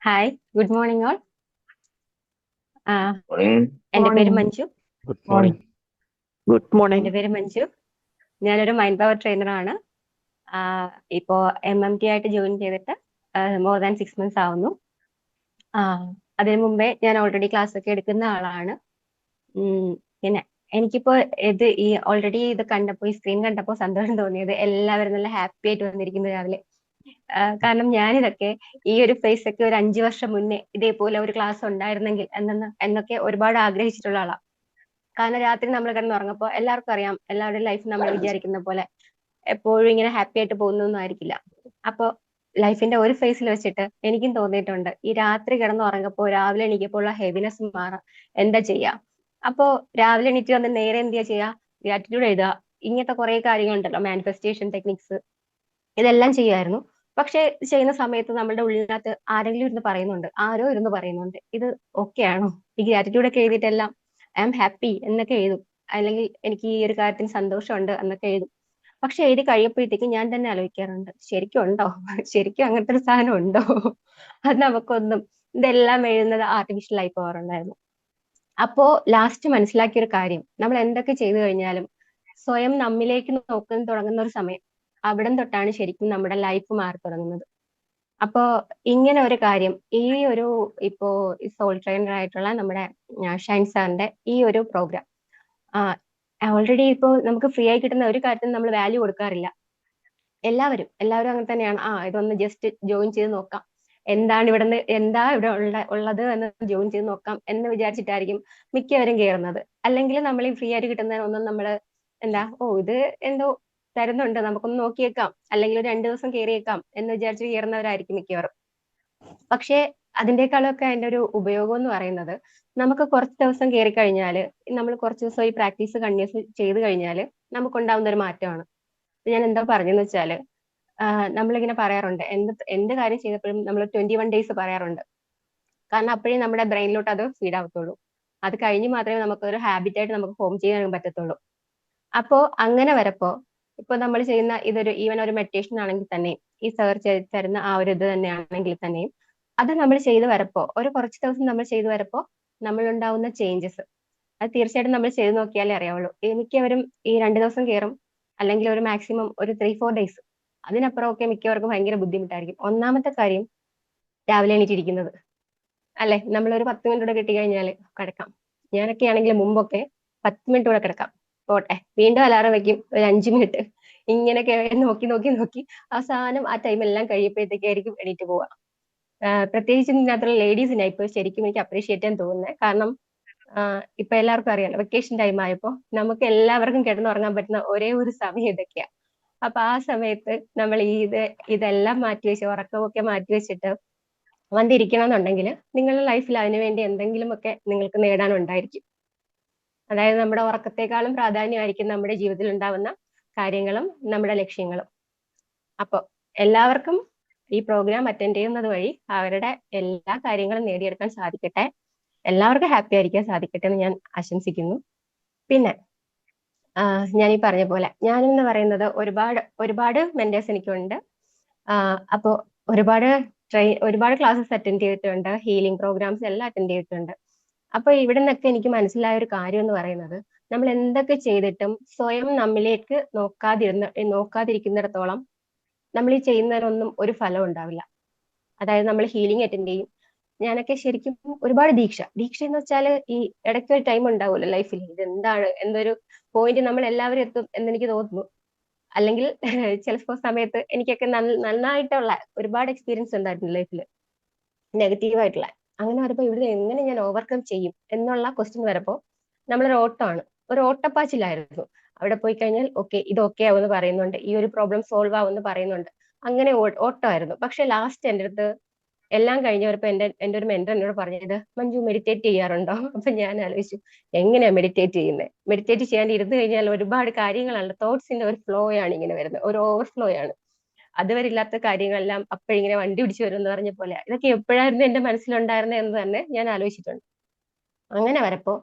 Hi, good morning all. Morning. എൻ്റെ പേര് morning. Manju. Good morning. Good എൻ്റെ മോർണിംഗ്. പേര് മഞ്ജു. ഞാനൊരു മൈൻഡ് പവർ ട്രെയിനറാണ്. ഇപ്പോൾ MMT ആയിട്ട് ജോയിൻ ചെയ്തിട്ട് മോർ ദാൻ 6 months ആവുന്നു. അതിനു മുമ്പേ ഞാൻ ഓൾറെഡി ക്ലാസ് ഒക്കെ എടുക്കുന്ന ആളാണ്. ഉം, പിന്നെ എനിക്കിപ്പോ ഈ ഓൾറെഡി ഇത് കണ്ടപ്പോൾ ഈ സ്ക്രീൻ കണ്ടപ്പോൾ സന്തോഷം തോന്നിയത് എല്ലാവരും നല്ല ഹാപ്പി ആയിട്ട് വന്നിരിക്കുന്നു രാവിലെ. കാരണം ഞാനിതൊക്കെ ഈ ഒരു ഫേസ് ഒക്കെ ഒരു 5 വർഷം മുന്നേ ഇതേപോലെ ഒരു ക്ലാസ് ഉണ്ടായിരുന്നെങ്കിൽ എന്നൊക്കെ ഒരുപാട് ആഗ്രഹിച്ചിട്ടുള്ള ആളാണ്. കാരണം രാത്രി നമ്മൾ കിടന്നുറങ്ങുമ്പോൾ എല്ലാവർക്കും അറിയാം, എല്ലാവരുടെയും ലൈഫ് നമ്മൾ വിചാരിക്കുന്ന പോലെ എപ്പോഴും ഇങ്ങനെ ഹാപ്പി ആയിട്ട് പോകുന്നൊന്നും ആയിരിക്കില്ല. അപ്പൊ ലൈഫിന്റെ ഒരു ഫേസിൽ വെച്ചിട്ട് എനിക്കും തോന്നിയിട്ടുണ്ട്, ഈ രാത്രി കിടന്നുറങ്ങപ്പോ രാവിലെ എണീക്കപ്പോൾ ഉള്ള ഹെവിനെസ് മാറാം, എന്താ ചെയ്യാ? അപ്പോ രാവിലെ എണീറ്റ് വന്ന് നേരെ എന്തിയാ ചെയ്യാ? ഗ്രാറ്റിറ്റ്യൂഡ് എഴുതുക. ഇങ്ങനത്തെ കുറെ കാര്യങ്ങളുണ്ടല്ലോ, മാനിഫെസ്റ്റേഷൻ ടെക്നിക്സ്, ഇതെല്ലാം ചെയ്യായിരുന്നു. പക്ഷെ ചെയ്യുന്ന സമയത്ത് നമ്മുടെ ഉള്ളിനകത്ത് ആരെങ്കിലും ഇരുന്ന് പറയുന്നുണ്ട്, ആരോ ഇരുന്ന് പറയുന്നുണ്ട്, ഇത് ഓക്കെ ആണോ? ഈ ഗ്രാറ്റിറ്റ്യൂഡ് ഒക്കെ എഴുതിയിട്ടെല്ലാം ഐ ആം ഹാപ്പി എന്നൊക്കെ എഴുതും, അല്ലെങ്കിൽ എനിക്ക് ഈ ഒരു കാര്യത്തിന് സന്തോഷമുണ്ട് എന്നൊക്കെ എഴുതും. പക്ഷെ എഴുതി കഴിയപ്പോഴത്തേക്ക് ഞാൻ തന്നെ ആലോചിക്കാറുണ്ട്, ശരിക്കും ഉണ്ടോ? ശരിക്കും അങ്ങനത്തെ ഒരു സാധനം ഉണ്ടോ? അത് നമുക്കൊന്നും, ഇതെല്ലാം എഴുതുന്നത് ആർട്ടിഫിഷ്യൽ ആയി പോകാറുണ്ടായിരുന്നു. അപ്പോ ലാസ്റ്റ് മനസ്സിലാക്കിയ ഒരു കാര്യം, നമ്മൾ എന്തൊക്കെ ചെയ്തു കഴിഞ്ഞാലും സ്വയം നമ്മിലേക്ക് നോക്കാൻ തുടങ്ങുന്ന ഒരു സമയം, അവിടം തൊട്ടാണ് ശരിക്കും നമ്മുടെ ലൈഫ് മാറി തുടങ്ങുന്നത്. അപ്പോ ഇങ്ങനെ ഒരു കാര്യം, ഈ ഒരു ഇപ്പോ സോൾ ട്രെയിനർ ആയിട്ടുള്ള നമ്മുടെ ഷൈൻ സാറിന്റെ ഈ ഒരു പ്രോഗ്രാം, ഓൾറെഡി ഇപ്പോ നമുക്ക് ഫ്രീ ആയി കിട്ടുന്ന ഒരു കാര്യത്തിന് നമ്മൾ വാല്യൂ കൊടുക്കാറില്ല. എല്ലാവരും അങ്ങനെ തന്നെയാണ്. ഇതൊന്ന് ജസ്റ്റ് ജോയിൻ ചെയ്ത് നോക്കാം, എന്താ ഇവിടെ ഉള്ളത് എന്ന് ജോയിൻ ചെയ്ത് നോക്കാം എന്ന് വിചാരിച്ചിട്ടായിരിക്കും മിക്കവരും കയറുന്നത്. അല്ലെങ്കിൽ നമ്മൾ ഈ ഫ്രീ ആയിട്ട് കിട്ടുന്നതിനൊന്നും നമ്മൾ ഇത് എന്തോ തരുന്നുണ്ട്, നമുക്കൊന്ന് നോക്കിയേക്കാം, അല്ലെങ്കിൽ ഒരു 2 ദിവസം കയറിയേക്കാം എന്ന് വിചാരിച്ച് കയറുന്നവരായിരിക്കും മിക്കവാറും. പക്ഷേ അതിനേക്കാളൊക്കെ അതിന്റെ ഒരു ഉപയോഗം എന്ന് പറയുന്നത്, നമുക്ക് കുറച്ച് ദിവസം കയറി കഴിഞ്ഞാല്, നമ്മൾ കുറച്ച് ദിവസം ഈ പ്രാക്ടീസ് കണ്ടിന്യൂസ് ചെയ്ത് കഴിഞ്ഞാല് നമുക്കുണ്ടാവുന്ന ഒരു മാറ്റമാണ്. ഞാൻ എന്താ പറഞ്ഞെന്ന് വെച്ചാല്, നമ്മളിങ്ങനെ പറയാറുണ്ട്, എന്ത് കാര്യം ചെയ്തപ്പോഴും നമ്മൾ 21 days പറയാറുണ്ട്. കാരണം അപ്പോഴേ നമ്മുടെ ബ്രെയിനിലോട്ട് അത് ഫീഡ് ആവത്തുള്ളൂ. അത് കഴിഞ്ഞ് മാത്രമേ നമുക്ക് ഒരു ഹാബിറ്റ് ആയിട്ട് നമുക്ക് ഫോം ചെയ്യാൻ പറ്റത്തുള്ളൂ. അപ്പോ അങ്ങനെ വരപ്പോ, ഇപ്പൊ നമ്മൾ ചെയ്യുന്ന ഇതൊരു ഈവൻ ഒരു മെഡിറ്റേഷൻ ആണെങ്കിൽ തന്നെയും, ഈ സെർച്ച് തരുന്ന ആ ഒരു ഇത് തന്നെയാണെങ്കിൽ തന്നെയും, അത് നമ്മൾ ചെയ്തു വരപ്പോ, ഒരു കുറച്ച് ദിവസം നമ്മൾ ചെയ്തു വരപ്പോ നമ്മളുണ്ടാവുന്ന ചേഞ്ചസ്, അത് തീർച്ചയായിട്ടും നമ്മൾ ചെയ്ത് നോക്കിയാലേ അറിയാവുള്ളൂ. മിക്കവരും ഈ 2 ദിവസം കയറും, അല്ലെങ്കിൽ ഒരു മാക്സിമം ഒരു 3-4 days, അതിനപ്പുറമൊക്കെ മിക്കവർക്കും ഭയങ്കര ബുദ്ധിമുട്ടായിരിക്കും. ഒന്നാമത്തെ കാര്യം, രാവിലെ എണീറ്റിരിക്കുന്നത് അല്ലെ, നമ്മൾ ഒരു 10 മിനിറ്റ് കൂടെ കിട്ടിക്കഴിഞ്ഞാൽ കിടക്കാം. ഞാനൊക്കെ ആണെങ്കിൽ മുമ്പൊക്കെ 10 മിനിറ്റ് കൂടെ കിടക്കാം, പോട്ടെ, വീണ്ടും അലാറം വെക്കും ഒരു 5 മിനിറ്റ്, ഇങ്ങനെയൊക്കെ നോക്കി നോക്കി നോക്കി അവസാനം ആ ടൈം എല്ലാം കഴിയപ്പോഴത്തേക്കായിരിക്കും എണീറ്റ് പോവുക. പ്രത്യേകിച്ച് ഇതിനകത്തുള്ള ലേഡീസിനെ ഇപ്പൊ ശരിക്കും എനിക്ക് അപ്രീഷിയേറ്റ് ചെയ്യാൻ തോന്നുന്നത്. കാരണം ഇപ്പൊ എല്ലാവർക്കും അറിയാലോ, വെക്കേഷൻ ടൈം ആയപ്പോ നമുക്ക് എല്ലാവർക്കും കിടന്നുറങ്ങാൻ പറ്റുന്ന ഒരേ ഒരു സമയം ഇതൊക്കെയാ. അപ്പൊ ആ സമയത്ത് നമ്മൾ ഇതെല്ലാം മാറ്റിവെച്ച്, ഉറക്കമൊക്കെ മാറ്റിവെച്ചിട്ട് വന്നിരിക്കണം എന്നുണ്ടെങ്കിൽ നിങ്ങളുടെ ലൈഫിൽ അതിനുവേണ്ടി എന്തെങ്കിലുമൊക്കെ നിങ്ങൾക്ക് നേടാനുണ്ടായിരിക്കും. അതായത് നമ്മുടെ ഉറക്കത്തെക്കാളും പ്രാധാന്യമായിരിക്കും നമ്മുടെ ജീവിതത്തിൽ ഉണ്ടാവുന്ന കാര്യങ്ങളും നമ്മുടെ ലക്ഷ്യങ്ങളും. അപ്പൊ എല്ലാവർക്കും ഈ പ്രോഗ്രാം അറ്റൻഡ് ചെയ്യുന്നത് വഴി അവരുടെ എല്ലാ കാര്യങ്ങളും നേടിയെടുക്കാൻ സാധിക്കട്ടെ, എല്ലാവർക്കും ഹാപ്പി ആയിരിക്കാൻ സാധിക്കട്ടെ എന്ന് ഞാൻ ആശംസിക്കുന്നു. പിന്നെ ഞാൻ ഈ പറഞ്ഞ പോലെ, ഞാനെന്ന് പറയുന്നത് ഒരുപാട് ഒരുപാട് മെന്റേഴ്സ് എനിക്കുണ്ട്. അപ്പോ ഒരുപാട് ഒരുപാട് ക്ലാസ്സസ് അറ്റൻഡ് ചെയ്തിട്ടുണ്ട്, ഹീലിംഗ് പ്രോഗ്രാംസ് എല്ലാം അറ്റൻഡ് ചെയ്തിട്ടുണ്ട്. അപ്പൊ ഇവിടെ നിന്നൊക്കെ എനിക്ക് മനസ്സിലായ ഒരു കാര്യം എന്ന് പറയുന്നത്, നമ്മൾ എന്തൊക്കെ ചെയ്തിട്ടും സ്വയം നമ്മിലേക്ക് നോക്കാതിരിക്കുന്നിടത്തോളം നമ്മൾ ഈ ചെയ്യുന്നതിനൊന്നും ഒരു ഫലം ഉണ്ടാവില്ല. അതായത് നമ്മൾ ഹീലിംഗ് അറ്റൻഡ് ചെയ്യും. ഞാനൊക്കെ ശരിക്കും ഒരുപാട് ദീക്ഷ എന്ന് വെച്ചാൽ, ഈ ഇടയ്ക്ക് ഒരു ടൈം ഉണ്ടാവുമല്ലോ ലൈഫിൽ, ഇതെന്താണ് എന്നൊരു പോയിന്റ് നമ്മൾ എല്ലാവരും എത്തും എന്ന് എനിക്ക് തോന്നുന്നു. അല്ലെങ്കിൽ ചിലപ്പോ സമയത്ത് എനിക്കൊക്കെ നന്നായിട്ടുള്ള ഒരുപാട് എക്സ്പീരിയൻസ് ഉണ്ടായിരുന്നു ലൈഫിൽ, നെഗറ്റീവ് ആയിട്ടുള്ള. അങ്ങനെ വരുമ്പോ ഇവിടെ എങ്ങനെ ഞാൻ ഓവർകം ചെയ്യും എന്നുള്ള ക്വസ്റ്റ്യൻ വരുമ്പോ, നമ്മളൊരു ഓട്ടമാണ്, ഒരു ഓട്ടപ്പാച്ചിലായിരുന്നു. അവിടെ പോയി കഴിഞ്ഞാൽ ഓക്കെ, ഇത് ഓക്കെ ആവുമെന്ന് പറയുന്നുണ്ട്, ഈ ഒരു പ്രോബ്ലം സോൾവ് ആവുമെന്ന് പറയുന്നുണ്ട്, അങ്ങനെ ഓട്ടമായിരുന്നു. പക്ഷെ ലാസ്റ്റ് എൻ്റെ അടുത്ത് എല്ലാം കഴിഞ്ഞവരപ്പോ എന്റെ ഒരു മെന്റർ എന്നോട് പറഞ്ഞത്, മഞ്ജു മെഡിറ്റേറ്റ് ചെയ്യാറുണ്ടോ? അപ്പൊ ഞാൻ ആലോചിച്ചു, എങ്ങനെയാ മെഡിറ്റേറ്റ് ചെയ്യുന്നത്? മെഡിറ്റേറ്റ് ചെയ്യാൻ ഇരുന്ന് കഴിഞ്ഞാൽ ഒരുപാട് കാര്യങ്ങളാണ്, തോട്ട്സിന്റെ ഒരു ഫ്ലോ ആണ് ഇങ്ങനെ വരുന്നത്, ഒരു ഓവർഫ്ലോ ആണ്. അതുവരെ ഇല്ലാത്ത കാര്യങ്ങളെല്ലാം അപ്പോഴിങ്ങനെ വണ്ടി പിടിച്ചു വരും എന്ന് പറഞ്ഞ പോലെ, ഇതൊക്കെ എപ്പോഴായിരുന്നു എന്റെ മനസ്സിലുണ്ടായിരുന്നത് എന്ന് തന്നെ ഞാൻ ആലോചിച്ചിട്ടുണ്ട്. അങ്ങനെ വരപ്പോ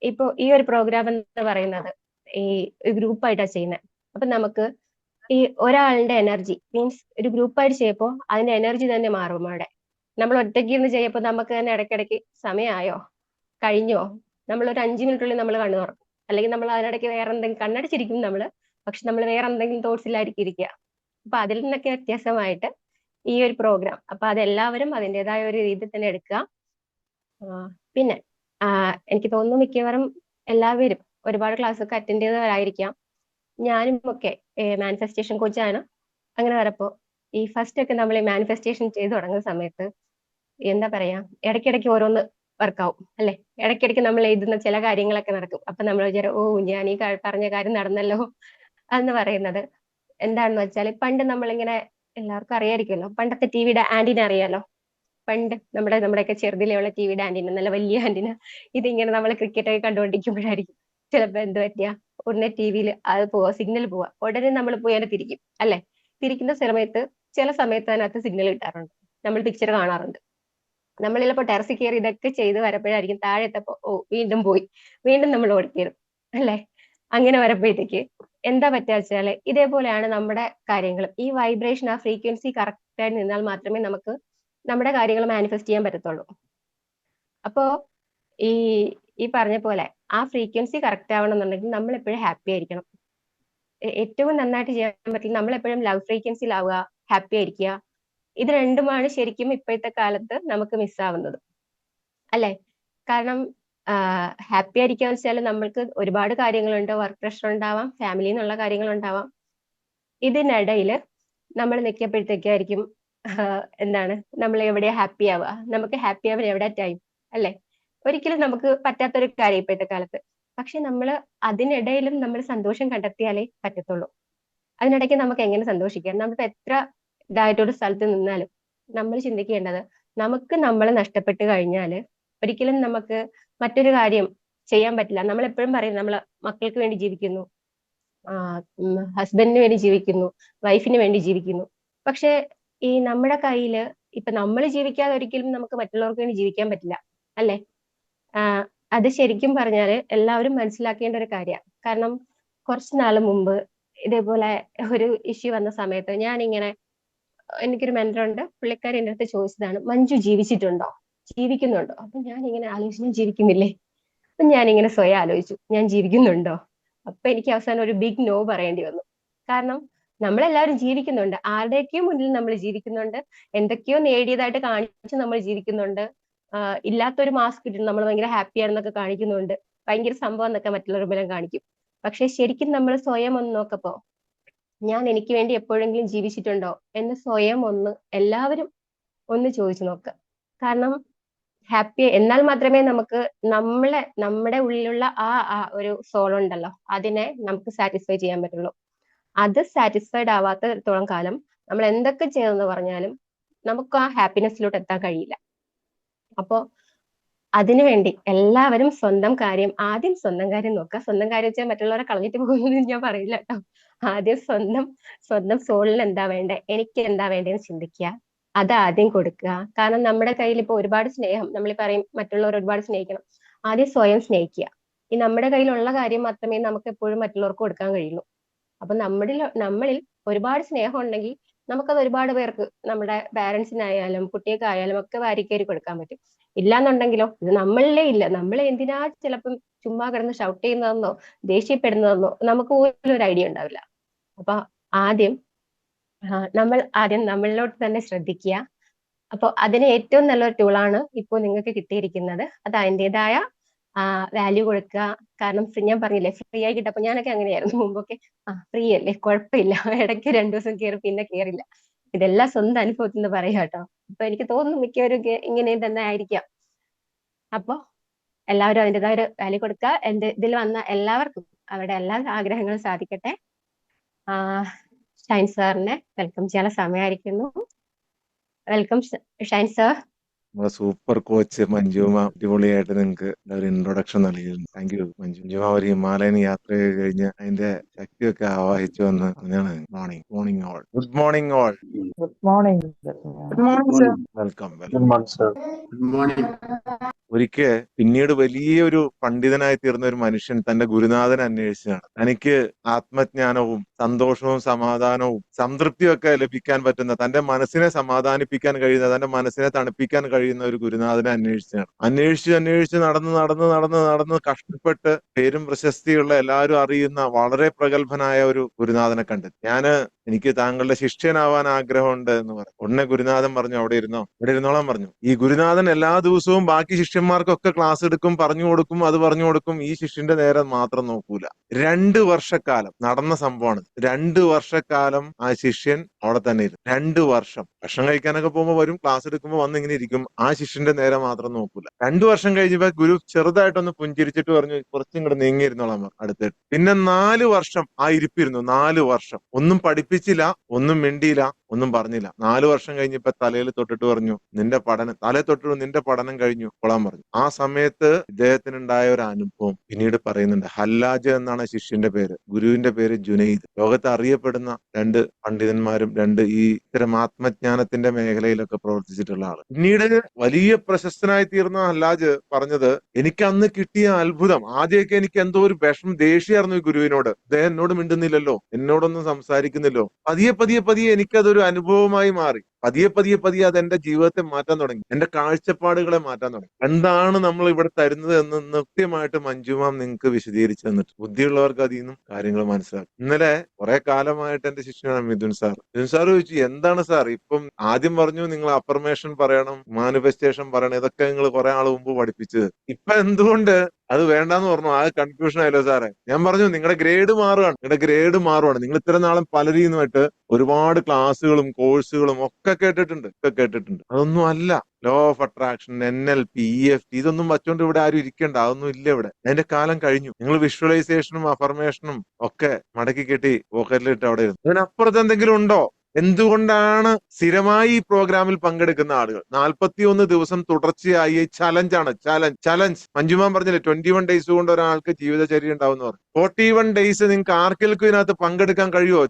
ഇപ്പൊ ഈ ഒരു പ്രോഗ്രാം എന്ന് പറയുന്നത് ഈ ഗ്രൂപ്പായിട്ടാണ് ചെയ്യുന്നത്. അപ്പൊ നമുക്ക് ഈ ഒരാളുടെ എനർജി മീൻസ്, ഒരു ഗ്രൂപ്പായിട്ട് ചെയ്യുമ്പോൾ അതിന്റെ എനർജി തന്നെ മാറും അവിടെ. നമ്മൾ ഒറ്റയ്ക്ക് ഇരുന്ന് ചെയ്യപ്പോൾ നമുക്ക് തന്നെ ഇടയ്ക്കിടയ്ക്ക് സമയമായോ, കഴിഞ്ഞോ, നമ്മൾ ഒരു 5 മിനിറ്റുള്ളിൽ നമ്മൾ കണ്ണു തുറക്കും. അല്ലെങ്കിൽ നമ്മൾ അതിനിടയ്ക്ക് വേറെ എന്തെങ്കിലും കണ്ണടച്ചിരിക്കും നമ്മൾ, പക്ഷെ നമ്മൾ വേറെ എന്തെങ്കിലും തോട്ട്സിലായിരിക്കും ഇരിക്കുക. അപ്പൊ അതിൽ നിന്നൊക്കെ വ്യത്യാസമായിട്ട് ഈ ഒരു പ്രോഗ്രാം, അപ്പൊ അതെല്ലാവരും അതിൻ്റെതായ ഒരു രീതിയിൽ തന്നെ എടുക്കുക. പിന്നെ എനിക്ക് തോന്നുന്നു മിക്കവാറും എല്ലാവരും ഒരുപാട് ക്ലാസ് ഒക്കെ അറ്റൻഡ് ചെയ്തവരായിരിക്കാം. ഞാനും ഒക്കെ മാനിഫെസ്റ്റേഷൻ കോച്ചാണ്. അങ്ങനെ വരപ്പോ ഈ ഫസ്റ്റ് ഒക്കെ നമ്മൾ ഈ മാനിഫെസ്റ്റേഷൻ ചെയ്തു തുടങ്ങുന്ന സമയത്ത് എന്താ പറയാ, ഇടയ്ക്കിടയ്ക്ക് ഓരോന്ന് വർക്കാവും അല്ലെ. ഇടയ്ക്കിടയ്ക്ക് നമ്മൾ എഴുതുന്ന ചില കാര്യങ്ങളൊക്കെ നടക്കും. അപ്പൊ നമ്മൾ വിചാരം, ഓ ഞാൻ ഈ പറഞ്ഞ കാര്യം നടന്നല്ലോ എന്ന് പറയുന്നത് എന്താണെന്ന് വെച്ചാൽ, പണ്ട് നമ്മളിങ്ങനെ, എല്ലാവർക്കും അറിയായിരിക്കുമല്ലോ, പണ്ടത്തെ ടിവിയുടെ ആന്റിന അറിയാലോ. പണ്ട് നമ്മുടെയൊക്കെ ചെറുതിലെയുള്ള ടിവിയുടെ ആന്റിന, നല്ല വലിയ ആന്റിന. ഇതിങ്ങനെ നമ്മൾ ക്രിക്കറ്റ് ഒക്കെ കണ്ടുകൊണ്ടിരിക്കുമ്പോഴായിരിക്കും ചിലപ്പോ എന്ത് പറ്റിയ, ഉടനെ ടിവിയിൽ അത് പോവാ, സിഗ്നൽ പോവാ, ഉടനെ നമ്മൾ പോയി അതിനെ തിരിക്കും അല്ലെ. തിരിക്കുന്ന സമയത്ത് ചില സമയത്ത് അതിനകത്ത് സിഗ്നൽ കിട്ടാറുണ്ട്, നമ്മൾ പിക്ചർ കാണാറുണ്ട്. നമ്മൾ ചിലപ്പോൾ ടെറസിൽ കയറി ഇതൊക്കെ ചെയ്ത് വരപ്പോഴായിരിക്കും താഴെ എത്തപ്പോ, ഓ വീണ്ടും പോയി, വീണ്ടും നമ്മൾ ഓടിക്കയറും അല്ലെ. അങ്ങനെ വരപ്പോഴത്തേക്ക് എന്താ പറ്റുക വെച്ചാല്, ഇതേപോലെയാണ് നമ്മുടെ കാര്യങ്ങളും. ഈ വൈബ്രേഷൻ, ആ ഫ്രീക്വൻസി കറക്റ്റ് ആയിട്ട് നിന്നാൽ മാത്രമേ നമുക്ക് നമ്മുടെ കാര്യങ്ങൾ മാനിഫെസ്റ്റ് ചെയ്യാൻ പറ്റത്തുള്ളൂ. അപ്പോ ഈ ഈ പറഞ്ഞ പോലെ ആ ഫ്രീക്വൻസി കറക്റ്റ് ആവണമെന്നുണ്ടെങ്കിൽ നമ്മൾ എപ്പോഴും ഹാപ്പി ആയിരിക്കണം. ഏറ്റവും നന്നായിട്ട് ചെയ്യാൻ പറ്റില്ല, നമ്മൾ എപ്പോഴും ലവ് ഫ്രീക്വൻസിയിലാവുക, ഹാപ്പി ആയിരിക്കുക. ഇത് രണ്ടുമാണ് ശരിക്കും ഇപ്പോഴത്തെ കാലത്ത് നമുക്ക് മിസ്സാവുന്നത് അല്ലെ. കാരണം ഹാപ്പി ആയിരിക്കാന്ന് വെച്ചാൽ നമ്മൾക്ക് ഒരുപാട് കാര്യങ്ങളുണ്ട്. വർക്ക് പ്രഷർ ഉണ്ടാവാം, ഫാമിലിയിൽ നിന്നുള്ള കാര്യങ്ങൾ ഉണ്ടാവാം. ഇതിനിടയിൽ നമ്മൾ നിൽക്കപ്പോഴത്തേക്കായിരിക്കും എന്താണ്, നമ്മൾ എവിടെയാ ഹാപ്പി ആവുക, നമുക്ക് ഹാപ്പി ആവാൻ എവിടെ ടൈം അല്ലെ. ഒരിക്കലും നമുക്ക് പറ്റാത്തൊരു കാര്യം ഇപ്പോഴത്തെ കാലത്ത്. പക്ഷെ നമ്മൾ അതിനിടയിലും നമ്മൾ സന്തോഷം കണ്ടെത്തിയാലേ പറ്റത്തുള്ളൂ. അതിനിടയ്ക്ക് നമുക്ക് എങ്ങനെ സന്തോഷിക്കാം? നമ്മളിപ്പോ എത്ര ഇതായിട്ടൊരു സ്ഥലത്ത് നിന്നാലും നമ്മൾ ചിന്തിക്കേണ്ടത്, നമുക്ക് നമ്മളെ നഷ്ടപ്പെട്ട് കഴിഞ്ഞാൽ ഒരിക്കലും നമുക്ക് മറ്റൊരു കാര്യം ചെയ്യാൻ പറ്റില്ല. നമ്മൾ എപ്പോഴും പറയും, നമ്മൾ മക്കൾക്ക് വേണ്ടി ജീവിക്കുന്നു, ഹസ്ബൻഡിന് വേണ്ടി ജീവിക്കുന്നു, വൈഫിന് വേണ്ടി ജീവിക്കുന്നു. പക്ഷെ ഈ നമ്മുടെ കയ്യില് ഇപ്പൊ നമ്മൾ ജീവിക്കാതെ ഒരിക്കലും നമുക്ക് മറ്റുള്ളവർക്ക് വേണ്ടി ജീവിക്കാൻ പറ്റില്ല അല്ലെ. അത് ശരിക്കും പറഞ്ഞാല് എല്ലാവരും മനസ്സിലാക്കേണ്ട ഒരു കാര്യമാണ്. കാരണം കുറച്ചു നാൾ മുമ്പ് ഇതേപോലെ ഒരു ഇഷ്യൂ വന്ന സമയത്ത് ഞാനിങ്ങനെ, എനിക്കൊരു മെന്ററുണ്ട്, പുള്ളിക്കാരി എൻ്റെ അടുത്ത് ചോദിച്ചതാണ്, മഞ്ജു ജീവിച്ചിട്ടുണ്ടോ, ജീവിക്കുന്നുണ്ടോ? അപ്പൊ ഞാൻ ഇങ്ങനെ ആലോചിച്ചു, ഞാൻ ജീവിക്കുന്നില്ലേ. അപ്പൊ ഞാനിങ്ങനെ സ്വയം ആലോചിച്ചു, ഞാൻ ജീവിക്കുന്നുണ്ടോ? അപ്പൊ എനിക്ക് അവസാനം ഒരു ബിഗ് നോ പറയേണ്ടി വന്നു. കാരണം നമ്മളെല്ലാവരും ജീവിക്കുന്നുണ്ട്, ആരുടെയൊക്കെയോ മുന്നിൽ നമ്മൾ ജീവിക്കുന്നുണ്ട്, എന്തൊക്കെയോ നേടിയതായിട്ട് കാണിച്ച് നമ്മൾ ജീവിക്കുന്നുണ്ട്. ഇല്ലാത്തൊരു മാസ്ക് ഇട്ടിട്ട് നമ്മൾ ഭയങ്കര ഹാപ്പി ആണെന്നൊക്കെ കാണിക്കുന്നുണ്ട്, ഭയങ്കര സംഭവം എന്നൊക്കെ മറ്റുള്ളവർ മുമ്പിലും കാണിക്കും. പക്ഷെ ശരിക്കും നമ്മൾ സ്വയം ഒന്ന് നോക്കപ്പോ, ഞാൻ എനിക്ക് വേണ്ടി എപ്പോഴെങ്കിലും ജീവിച്ചിട്ടുണ്ടോ എന്ന് സ്വയം ഒന്ന് എല്ലാവരും ഒന്ന് ചോദിച്ചു നോക്കുക. കാരണം ഹാപ്പി എന്നാൽ മാത്രമേ നമുക്ക് നമ്മുടെ ഉള്ളിലുള്ള ആ ഒരു സോൾ ഉണ്ടല്ലോ, അതിനെ നമുക്ക് സാറ്റിസ്ഫൈ ചെയ്യാൻ പറ്റുള്ളൂ. അത് സാറ്റിസ്ഫൈഡ് ആവാത്തടത്തോളം കാലം നമ്മൾ എന്തൊക്കെ ചെയ്തെന്ന് പറഞ്ഞാലും നമുക്ക് ആ ഹാപ്പിനെസ്സിലോട്ട് എത്താൻ കഴിയില്ല. അപ്പോ അതിനുവേണ്ടി എല്ലാവരും ആദ്യം സ്വന്തം കാര്യം നോക്കുക. സ്വന്തം കാര്യം വെച്ചാൽ മറ്റുള്ളവരെ കളഞ്ഞിട്ട് പോകുമെന്ന് ഞാൻ പറയില്ല കേട്ടോ. ആദ്യം സ്വന്തം സോളിന് എന്താ വേണ്ടേ, എനിക്ക് എന്താ വേണ്ടതെന്ന് ചിന്തിക്കുക, അത് ആദ്യം കൊടുക്കുക. കാരണം നമ്മുടെ കയ്യിൽ ഇപ്പൊ ഒരുപാട് സ്നേഹം, നമ്മൾ പറയും മറ്റുള്ളവർ ഒരുപാട് സ്നേഹിക്കണം, ആദ്യം സ്വയം സ്നേഹിക്കുക. ഈ നമ്മുടെ കയ്യിലുള്ള കാര്യം മാത്രമേ നമുക്ക് എപ്പോഴും മറ്റുള്ളവർക്ക് കൊടുക്കാൻ കഴിയുള്ളൂ. അപ്പൊ നമ്മളിൽ ഒരുപാട് സ്നേഹം ഉണ്ടെങ്കിൽ നമുക്കത് ഒരുപാട് പേർക്ക്, നമ്മുടെ പാരന്റ്സിനായാലും കുട്ടികൾക്കായാലും ഒക്കെ വാരിക്കേരി കൊടുക്കാൻ പറ്റും. ഇല്ലാന്നുണ്ടെങ്കിലോ, ഇത് നമ്മളിലേ ഇല്ല. നമ്മൾ എന്തിനാ ചിലപ്പം ചുമ്മാ കിടന്ന് ഷൗട്ട് ചെയ്യുന്നതെന്നോ ദേഷ്യപ്പെടുന്നതെന്നോ നമുക്ക് പോലും ഒരു ഐഡിയ ഉണ്ടാവില്ല. അപ്പൊ ആദ്യം ആദ്യം നമ്മളിലോട്ട് തന്നെ ശ്രദ്ധിക്കുക. അപ്പൊ അതിന് ഏറ്റവും നല്ലൊരു ടൂളാണ് ഇപ്പോൾ നിങ്ങൾക്ക് കിട്ടിയിരിക്കുന്നത്. അത് അതിൻ്റെതായ വാല്യൂ കൊടുക്കുക. കാരണം ഞാൻ പറഞ്ഞില്ലേ, ഫ്രീ ആയി കിട്ടപ്പോ ഞാനൊക്കെ അങ്ങനെയായിരുന്നു മുമ്പൊക്കെ. ഫ്രീ അല്ലേ, കുഴപ്പമില്ല, ഇടയ്ക്ക് 2 ദിവസം കയറി പിന്നെ കയറില്ല. ഇതെല്ലാം സ്വന്തം അനുഭവത്തിൽ നിന്ന് പറയാം കേട്ടോ. അപ്പൊ എനിക്ക് തോന്നുന്നു മിക്കവരും ഇങ്ങനെ തന്നെ ആയിരിക്കാം. അപ്പൊ എല്ലാവരും അതിൻ്റെതായ ഒരു വാല്യൂ കൊടുക്കുക. ഇതിൽ വന്ന എല്ലാവർക്കും അവരുടെ എല്ലാ ആഗ്രഹങ്ങളും സാധിക്കട്ടെ. ഷൈൻ സാറിനെ വെൽക്കം ചെയ്യാനുള്ള സമയമായിരിക്കുന്നു. Welcome Shine sir. നമ്മുടെ സൂപ്പർ കോച്ച് മഞ്ജുമ അടിപൊളിയായിട്ട് നിങ്ങൾക്ക് ഒരു ഇൻട്രൊഡക്ഷൻ നൽകിയിരുന്നു. Thank you Manjuma. ഒരു ഹിമാലയൻ യാത്ര കഴിഞ്ഞ് അതിന്റെ ശക്തിയൊക്കെ ആവാഹിച്ചു വന്ന് പറഞ്ഞാണ്. Morning all. Good morning all. Good morning. Good morning, sir. Welcome Good morning, sir. Good morning. ഒരിക്കൽ പിന്നീട് വലിയൊരു പണ്ഡിതനായി തീർന്ന ഒരു മനുഷ്യൻ തന്റെ ഗുരുനാഥനെ അന്വേഷിച്ചാണ്. തനിക്ക് ആത്മജ്ഞാനവും സന്തോഷവും സമാധാനവും സംതൃപ്തിയും ഒക്കെ ലഭിക്കാൻ പറ്റുന്ന, തന്റെ മനസ്സിനെ സമാധാനിപ്പിക്കാൻ കഴിയുന്ന, തന്റെ മനസ്സിനെ തണുപ്പിക്കാൻ കഴിയുന്ന ഒരു ഗുരുനാഥനെ അന്വേഷിച്ചാണ്. അന്വേഷിച്ച് നടന്ന് കഷ്ടപ്പെട്ട് പേരും പ്രശസ്തിയുള്ള എല്ലാവരും അറിയുന്ന വളരെ പ്രഗത്ഭനായ ഒരു ഗുരുനാഥനെ കണ്ടെത്തി. എനിക്ക് താങ്കളുടെ ശിഷ്യനാവാൻ ആഗ്രഹമുണ്ട് എന്ന് പറഞ്ഞു. ഉടനെ ഗുരുനാഥൻ പറഞ്ഞു, അവിടെ ഇരുന്നോളാൻ പറഞ്ഞു. ഈ ഗുരുനാഥൻ എല്ലാ ദിവസവും ബാക്കി ശിഷ്യന്മാർക്കൊക്കെ ക്ലാസ് എടുക്കും, പറഞ്ഞു കൊടുക്കും. ഈ ശിഷ്യന്റെ നേരെ മാത്രം നോക്കൂല. 2 വർഷക്കാലം നടന്ന സംഭവമാണ്. 2 വർഷക്കാലം ആ ശിഷ്യൻ അവിടെ തന്നെ ഇരുന്നു. 2 വർഷം. ഭക്ഷണം കഴിക്കാനൊക്കെ പോകുമ്പോൾ വരും, ക്ലാസ് എടുക്കുമ്പോൾ വന്ന് ഇങ്ങനെ ഇരിക്കും. ആ ശിഷ്യന്റെ നേരെ മാത്രം നോക്കൂല. 2 വർഷം കഴിഞ്ഞപ്പോ ഗുരു ചെറുതായിട്ടൊന്ന് പുഞ്ചിരിച്ചിട്ട് പറഞ്ഞു, കുറച്ചും ഇങ്ങോട്ട് നീങ്ങിയിരുന്നോളാം അടുത്തിട്ട്. പിന്നെ 4 വർഷം ആ ഇരിപ്പിരുന്നു. 4 വർഷം ഒന്നും പഠിപ്പിച്ചില്ല, ഒന്നും മിണ്ടിയില്ല, ഒന്നും പറഞ്ഞില്ല. 4 വർഷം കഴിഞ്ഞപ്പോ തലയിൽ തൊട്ടിട്ട് പറഞ്ഞു, നിന്റെ പഠനം കഴിഞ്ഞു, കൊള്ളാൻ പറഞ്ഞു. ആ സമയത്ത് ഇദ്ദേഹത്തിനുണ്ടായ ഒരു അനുഭവം പിന്നീട് പറയുന്നുണ്ട്. ഹല്ലാജ് എന്നാണ് ശിഷ്യന്റെ പേര്. ഗുരുവിന്റെ പേര് ജുനൈദ്. ലോകത്ത് അറിയപ്പെടുന്ന 2 പണ്ഡിതന്മാരും, 2 ഈ ഇത്തരം ആത്മജ്ഞാനത്തിന്റെ മേഖലയിലൊക്കെ പ്രവർത്തിച്ചിട്ടുള്ള ആള്. പിന്നീട് വലിയ പ്രശസ്തനായി തീർന്ന ഹല്ലാജ് പറഞ്ഞത്, എനിക്ക് അന്ന് കിട്ടിയ അത്ഭുതം, ആദ്യമൊക്കെ എനിക്ക് എന്തോ ഒരു ദേഷ്യമായിരുന്നു ഈ ഗുരുവിനോട്. അദ്ദേഹം എന്നോട് മിണ്ടുന്നില്ലല്ലോ, എന്നോടൊന്നും സംസാരിക്കുന്നില്ലോ. പതിയെ എനിക്കതൊരു അനുഭവമായി മാറി. പതിയെ അത് എന്റെ ജീവിതത്തെ മാറ്റാൻ തുടങ്ങി, എന്റെ കാഴ്ചപ്പാടുകളെ മാറ്റാൻ തുടങ്ങി. എന്താണ് നമ്മൾ ഇവിടെ തരുന്നത് എന്ന് കൃത്യമായിട്ട് മഞ്ജുമാം നിങ്ങൾക്ക് വിശദീകരിച്ചു തന്നിട്ട്, ബുദ്ധിയുള്ളവർക്ക് അതിൽ നിന്നും കാര്യങ്ങൾ മനസ്സിലാക്കും. ഇന്നലെ കുറെ കാലമായിട്ട് എന്റെ ശിഷ്യനാണ് മിഥുൻ സാർ ചോദിച്ചു, എന്താണ് സാർ ഇപ്പം ആദ്യം പറഞ്ഞു നിങ്ങൾ അഫർമേഷൻ പറയണം, മാനിഫെസ്റ്റേഷൻ പറയണം, ഇതൊക്കെ നിങ്ങൾ കുറെ ആൾ മുമ്പ് പഠിപ്പിച്ചത്, ഇപ്പൊ എന്തുകൊണ്ട് അത് വേണ്ടാന്ന് പറഞ്ഞു? ആ കൺഫ്യൂഷൻ ആയല്ലോ സാറേ. ഞാൻ പറഞ്ഞു, നിങ്ങളുടെ ഗ്രേഡ് മാറുകയാണ്. നിങ്ങൾ ഇത്ര നാളും പലരീന്നുമായിട്ട് ഒരുപാട് ക്ലാസ്സുകളും കോഴ്സുകളും ഒക്കെ കേട്ടിട്ടുണ്ട്. അതൊന്നും അല്ല. Law of attraction, NLP, EFT ഇതൊന്നും വച്ചുകൊണ്ട് ഇവിടെ ആരും ഇരിക്കണ്ട. അതൊന്നും ഇല്ല ഇവിടെ. അതിന്റെ കാലം കഴിഞ്ഞു. നിങ്ങൾ വിഷ്വലൈസേഷനും അഫർമേഷനും ഒക്കെ മടക്കി കെട്ടി പോക്കറ്റിലിട്ട് അവിടെ ഇരുന്നു. അതിനപ്പുറത്ത് എന്തെങ്കിലും ഉണ്ടോ? എന്തുകൊണ്ടാണ് സ്ഥിരമായി ഈ പ്രോഗ്രാമിൽ പങ്കെടുക്കുന്ന ആളുകൾ 41 ദിവസം തുടർച്ചയായി ചലഞ്ച് മഞ്ജുമാൻ പറഞ്ഞില്ലേ, 21 ഡേയ്സ് കൊണ്ട് ഒരാൾക്ക് ജീവിതചര്യ ഉണ്ടാവും പറഞ്ഞു. 41 ഡേയ്സ് നിങ്ങൾക്ക് ആർക്കെങ്കിലും ഇതിനകത്ത് പങ്കെടുക്കാൻ കഴിയുമോ?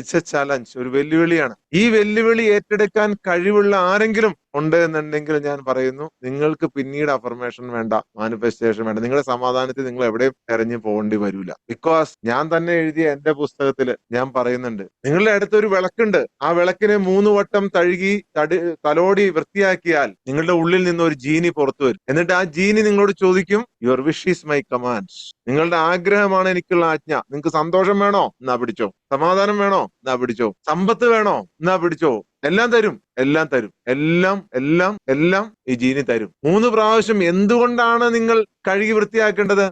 ഇറ്റ്സ് എ ചലഞ്ച്, ഒരു വെല്ലുവിളിയാണ്. ഈ വെല്ലുവിളി ഏറ്റെടുക്കാൻ കഴിവുള്ള ആരെങ്കിലും ഉണ്ട് എന്നുണ്ടെങ്കിൽ ഞാൻ പറയുന്നു, നിങ്ങൾക്ക് പിന്നീട് അഫർമേഷൻ വേണ്ട, മാനിഫെസ്റ്റേഷൻ വേണ്ട. നിങ്ങളുടെ സമാധാനത്തിൽ നിങ്ങൾ എവിടെയും തെരഞ്ഞു പോകേണ്ടി വരില്ല. ബിക്കോസ് ഞാൻ തന്നെ എഴുതിയ എന്റെ പുസ്തകത്തിൽ ഞാൻ പറയുന്നുണ്ട്, നിങ്ങളുടെ അടുത്തൊരു വിളക്കുണ്ട്. ആ വിളക്കിനെ 3 വട്ടം തലോടി വൃത്തിയാക്കിയാൽ നിങ്ങളുടെ ഉള്ളിൽ നിന്ന് ഒരു ജീനി പുറത്തു വരും. എന്നിട്ട് ആ ജീനി നിങ്ങളോട് ചോദിക്കും, your wish is my command. നിങ്ങളുടെ ആഗ്രഹമാണ് എനിക്കുള്ള ആജ്ഞ. നിങ്ങൾക്ക് സന്തോഷം വേണോ? എന്നാ പിടിച്ചോ. സമാധാനം വേണോ? എന്നാ പിടിച്ചോ. സമ്പത്ത് വേണോ? എന്നാ പിടിച്ചോ. എല്ലാം തരും എല്ലാം ഈ ജീനി തരും. 3 പ്രാവശ്യം. എന്തുകൊണ്ടാണ് നിങ്ങൾ കഴുകി വൃത്തിയാക്കേണ്ടത്?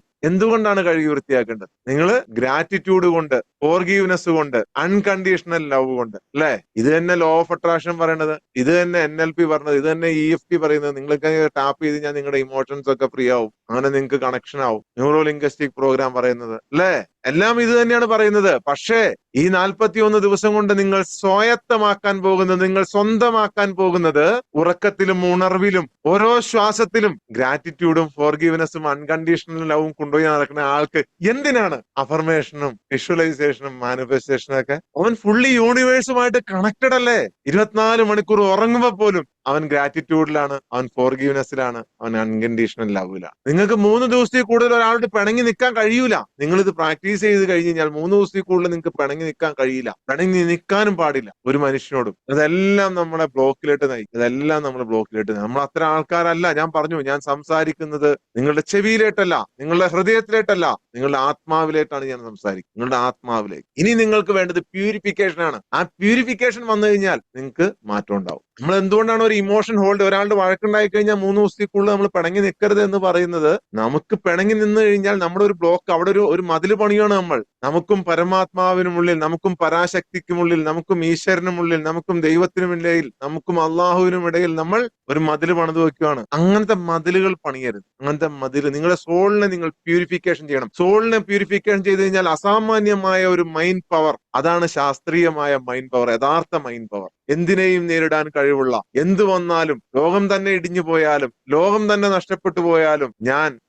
നിങ്ങൾ ഗ്രാറ്റിറ്റ്യൂഡ് കൊണ്ട്, ഫോർഗീവ്നെസ് കൊണ്ട്, അൺകണ്ടീഷണൽ ലവ് കൊണ്ട്, അല്ലെ? ഇത് തന്നെ ലോ ഓഫ് അട്രാക്ഷൻ പറയണത്, ഇത് തന്നെ NLP പറഞ്ഞത്, ഇത് തന്നെ EFT പറയുന്നത്. നിങ്ങൾക്ക് ടാപ്പ് ചെയ്ത് ഞാൻ നിങ്ങളുടെ ഇമോഷൻസ് ഒക്കെ ഫ്രീ ആവും, അങ്ങനെ നിങ്ങൾക്ക് കണക്ഷൻ ആവും. ന്യൂറോ ലിംഗ്വിസ്റ്റിക് പ്രോഗ്രാം പറയുന്നത്, അല്ലെ? എല്ലാം ഇത് തന്നെയാണ് പറയുന്നത്. പക്ഷേ ഈ 41 ദിവസം കൊണ്ട് നിങ്ങൾ സ്വായത്തമാക്കാൻ പോകുന്നത്, നിങ്ങൾ സ്വന്തമാക്കാൻ പോകുന്നത്, ഉറക്കത്തിലും ഉണർവിലും ഓരോ ശ്വാസത്തിലും ഗ്രാറ്റിറ്റ്യൂഡും ഫോർഗീവ്നെസ്സും അൺകണ്ടീഷണൽ ലവും കൊണ്ടുപോയി നടക്കുന്ന ആൾക്ക് എന്തിനാണ് അഫർമേഷനും വിഷ്വലൈസേഷനും മാനിഫെസ്റ്റേഷനും ഒക്കെ? അവൻ ഫുള്ളി യൂണിവേഴ്സുമായിട്ട് കണക്റ്റഡ് അല്ലേ? 24 മണിക്കൂർ ഉറങ്ങുമ്പോ പോലും അവൻ ഗ്രാറ്റിറ്റ്യൂഡിലാണ്, അവൻ ഫോർഗീവ്നെസ്സിലാണ്, അവൻ അൺകണ്ടീഷണൽ ലവിലാണ്. നിങ്ങൾക്ക് 3 ദിവസത്തിൽ കൂടുതൽ ഒരാളോട് പിണങ്ങി നിൽക്കാൻ കഴിയൂല. നിങ്ങൾ ഇത് പ്രാക്ടീസ് ചെയ്ത് കഴിഞ്ഞ് കഴിഞ്ഞാൽ 3 ദിവസത്തിൽ കൂടുതൽ നിങ്ങൾക്ക് പിണങ്ങി നിൽക്കാൻ കഴിയില്ല. പിണങ്ങി നിൽക്കാനും പാടില്ല ഒരു മനുഷ്യനോടും. ഇതെല്ലാം നമ്മളെ ബ്ലോക്കിലേക്ക് നയിക്കും. നമ്മൾ അത്ര ആൾക്കാരല്ല. ഞാൻ പറഞ്ഞു, ഞാൻ സംസാരിക്കുന്നത് നിങ്ങളുടെ ചെവിയിലേട്ടല്ല, നിങ്ങളുടെ ഹൃദയത്തിലേട്ടല്ല, നിങ്ങളുടെ ആത്മാവിലേക്കാണ് ഞാൻ സംസാരിക്കുന്നത്. നിങ്ങളുടെ ആത്മാവിലേക്ക്. ഇനി നിങ്ങൾക്ക് വേണ്ടത് പ്യൂരിഫിക്കേഷൻ ആണ്. ആ പ്യൂരിഫിക്കേഷൻ വന്നു കഴിഞ്ഞാൽ നിങ്ങൾക്ക് മാറ്റം ഉണ്ടാവും. നമ്മൾ എന്തുകൊണ്ടാണ് ഒരു ഇമോഷൻ ഹോൾഡ്, ഒരാളുടെ വഴക്കുണ്ടായി കഴിഞ്ഞാൽ 3 ദിവസത്തേക്കുള്ളിൽ നമ്മൾ പിണങ്ങി നിൽക്കരുത് എന്ന് പറയുന്നത്? നമുക്ക് പിണങ്ങി നിന്ന് കഴിഞ്ഞാൽ നമ്മുടെ ഒരു ബ്ലോക്ക്, അവിടെ ഒരു മതില് പണിയാണ് നമ്മൾ. നമുക്കും പരമാത്മാവിനുമുള്ളിൽ, നമുക്കും പരാശക്തിക്കുമുള്ളിൽ, നമുക്കും ഈശ്വരനുമുള്ളിൽ, നമുക്കും ദൈവത്തിനുമിടയിൽ, നമുക്കും അള്ളാഹുവിനും ഇടയിൽ നമ്മൾ ഒരു മതില് പണിത് വെക്കുകയാണ്. അങ്ങനത്തെ മതിലുകൾ പണിയരുത്. നിങ്ങളുടെ സോളിനെ നിങ്ങൾ പ്യൂരിഫിക്കേഷൻ ചെയ്യണം. സോളിനെ പ്യൂരിഫിക്കേഷൻ ചെയ്ത് കഴിഞ്ഞാൽ അസാമാന്യമായ ഒരു മൈൻഡ് പവർ, അതാണ് ശാസ്ത്രീയമായ മൈൻഡ് പവർ, യഥാർത്ഥ മൈൻഡ് പവർ. എന്തിനേയും നേരിടാൻ കഴിവുള്ള, എന്ത് വന്നാലും, ലോകം തന്നെ ഇടിഞ്ഞു പോയാലും, ലോകം തന്നെ നഷ്ടപ്പെട്ടു പോയാലും,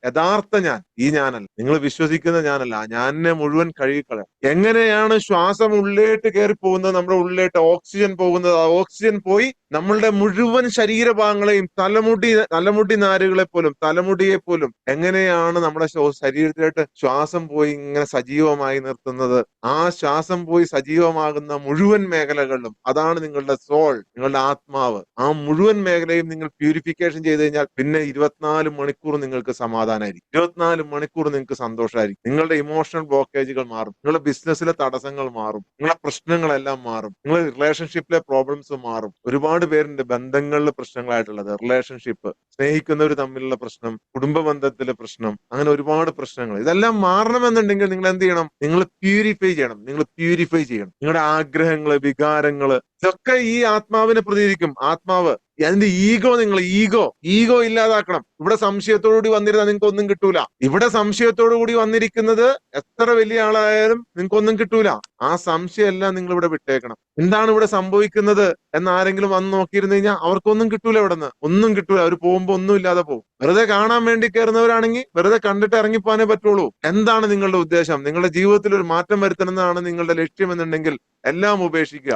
യഥാർത്ഥ ഞാൻ, ഈ ഞാനല്ല, നിങ്ങൾ വിശ്വസിക്കുന്ന ഞാനല്ല, ആ ഞാനിനെ മുഴുവൻ കഴുകിക്കളയാം. എങ്ങനെയാണ് ശ്വാസം ഉള്ളിലേക്ക് കയറി പോകുന്നത്, നമ്മുടെ ഉള്ളിലേക്ക് ഓക്സിജൻ പോകുന്നത്, ആ ഓക്സിജൻ പോയി നമ്മളുടെ മുഴുവൻ ശരീരഭാഗങ്ങളെയും, തലമുടി നാരുകളെ പോലും, തലമുടിയെ പോലും എങ്ങനെയാണ് നമ്മുടെ ശരീരത്തിലോട്ട് ശ്വാസം പോയി ഇങ്ങനെ സജീവമായി നിർത്തുന്നത്. ആ ശ്വാസം പോയി സജീവമാകുന്ന മുഴുവൻ മേഖലകളിലും, അതാണ് നിങ്ങളുടെ സോൾ, നിങ്ങളുടെ ആത്മാവ്. ആ മുഴുവൻ മേഖലയും നിങ്ങൾ പ്യൂരിഫിക്കേഷൻ ചെയ്ത് കഴിഞ്ഞാൽ പിന്നെ 24 മണിക്കൂർ നിങ്ങൾക്ക് സമാധാനമായിരിക്കും, 24 മണിക്കൂർ നിങ്ങൾക്ക് സന്തോഷമായിരിക്കും. നിങ്ങളുടെ ഇമോഷണൽ ബ്ലോക്കേജുകൾ മാറും, നിങ്ങളുടെ ബിസിനസ്സിലെ തടസ്സങ്ങൾ മാറും, നിങ്ങളുടെ പ്രശ്നങ്ങളെല്ലാം മാറും, നിങ്ങളുടെ റിലേഷൻഷിപ്പിലെ പ്രോബ്ലംസ് മാറും. ഒരുപാട് പേരുണ്ട് ബന്ധങ്ങളിൽ പ്രശ്നങ്ങളായിട്ടുള്ളത്, റിലേഷൻഷിപ്പ്, സ്നേഹിക്കുന്നവർ തമ്മിലുള്ള പ്രശ്നം, കുടുംബ ബന്ധത്തിലെ പ്രശ്നം, അങ്ങനെ ഒരുപാട് പ്രശ്നങ്ങൾ. ഇതെല്ലാം മാറണമെന്നുണ്ടെങ്കിൽ നിങ്ങൾ എന്ത് ചെയ്യണം? നിങ്ങൾ പ്യൂരിഫൈ ചെയ്യണം, നിങ്ങൾ പ്യൂരിഫൈ ചെയ്യണം. നിങ്ങളുടെ ആഗ്രഹങ്ങള്, വികാരങ്ങള്, ഇതൊക്കെ ഈ ആത്മാവിനെ പ്രതികരിക്കും. ആത്മാവ് അതിന്റെ ഈഗോ ഇല്ലാതാക്കണം. ഇവിടെ സംശയത്തോടുകൂടി വന്നിരുന്നാൽ നിങ്ങൾക്ക് ഒന്നും കിട്ടൂല. ഇവിടെ സംശയത്തോടു കൂടി വന്നിരിക്കുന്നത് എത്ര വലിയ ആളായാലും നിങ്ങൾക്ക് ഒന്നും കിട്ടൂല. ആ സംശയം എല്ലാം നിങ്ങൾ ഇവിടെ വിട്ടേക്കണം. എന്താണ് ഇവിടെ സംഭവിക്കുന്നത് എന്ന് ആരെങ്കിലും വന്ന് നോക്കിയിരുന്നു കഴിഞ്ഞാൽ അവർക്കൊന്നും കിട്ടൂല, ഇവിടെ നിന്ന് ഒന്നും കിട്ടൂല. അവർ പോകുമ്പോ ഒന്നും ഇല്ലാതെ പോകും. വെറുതെ കാണാൻ വേണ്ടി കയറുന്നവരാണെങ്കിൽ വെറുതെ കണ്ടിട്ട് ഇറങ്ങിപ്പോകാനേ പറ്റുള്ളൂ. എന്താണ് നിങ്ങളുടെ ഉദ്ദേശം? നിങ്ങളുടെ ജീവിതത്തിൽ ഒരു മാറ്റം വരുത്തണമെന്നാണ് നിങ്ങളുടെ ലക്ഷ്യം എന്നുണ്ടെങ്കിൽ എല്ലാം ഉപേക്ഷിക്കുക.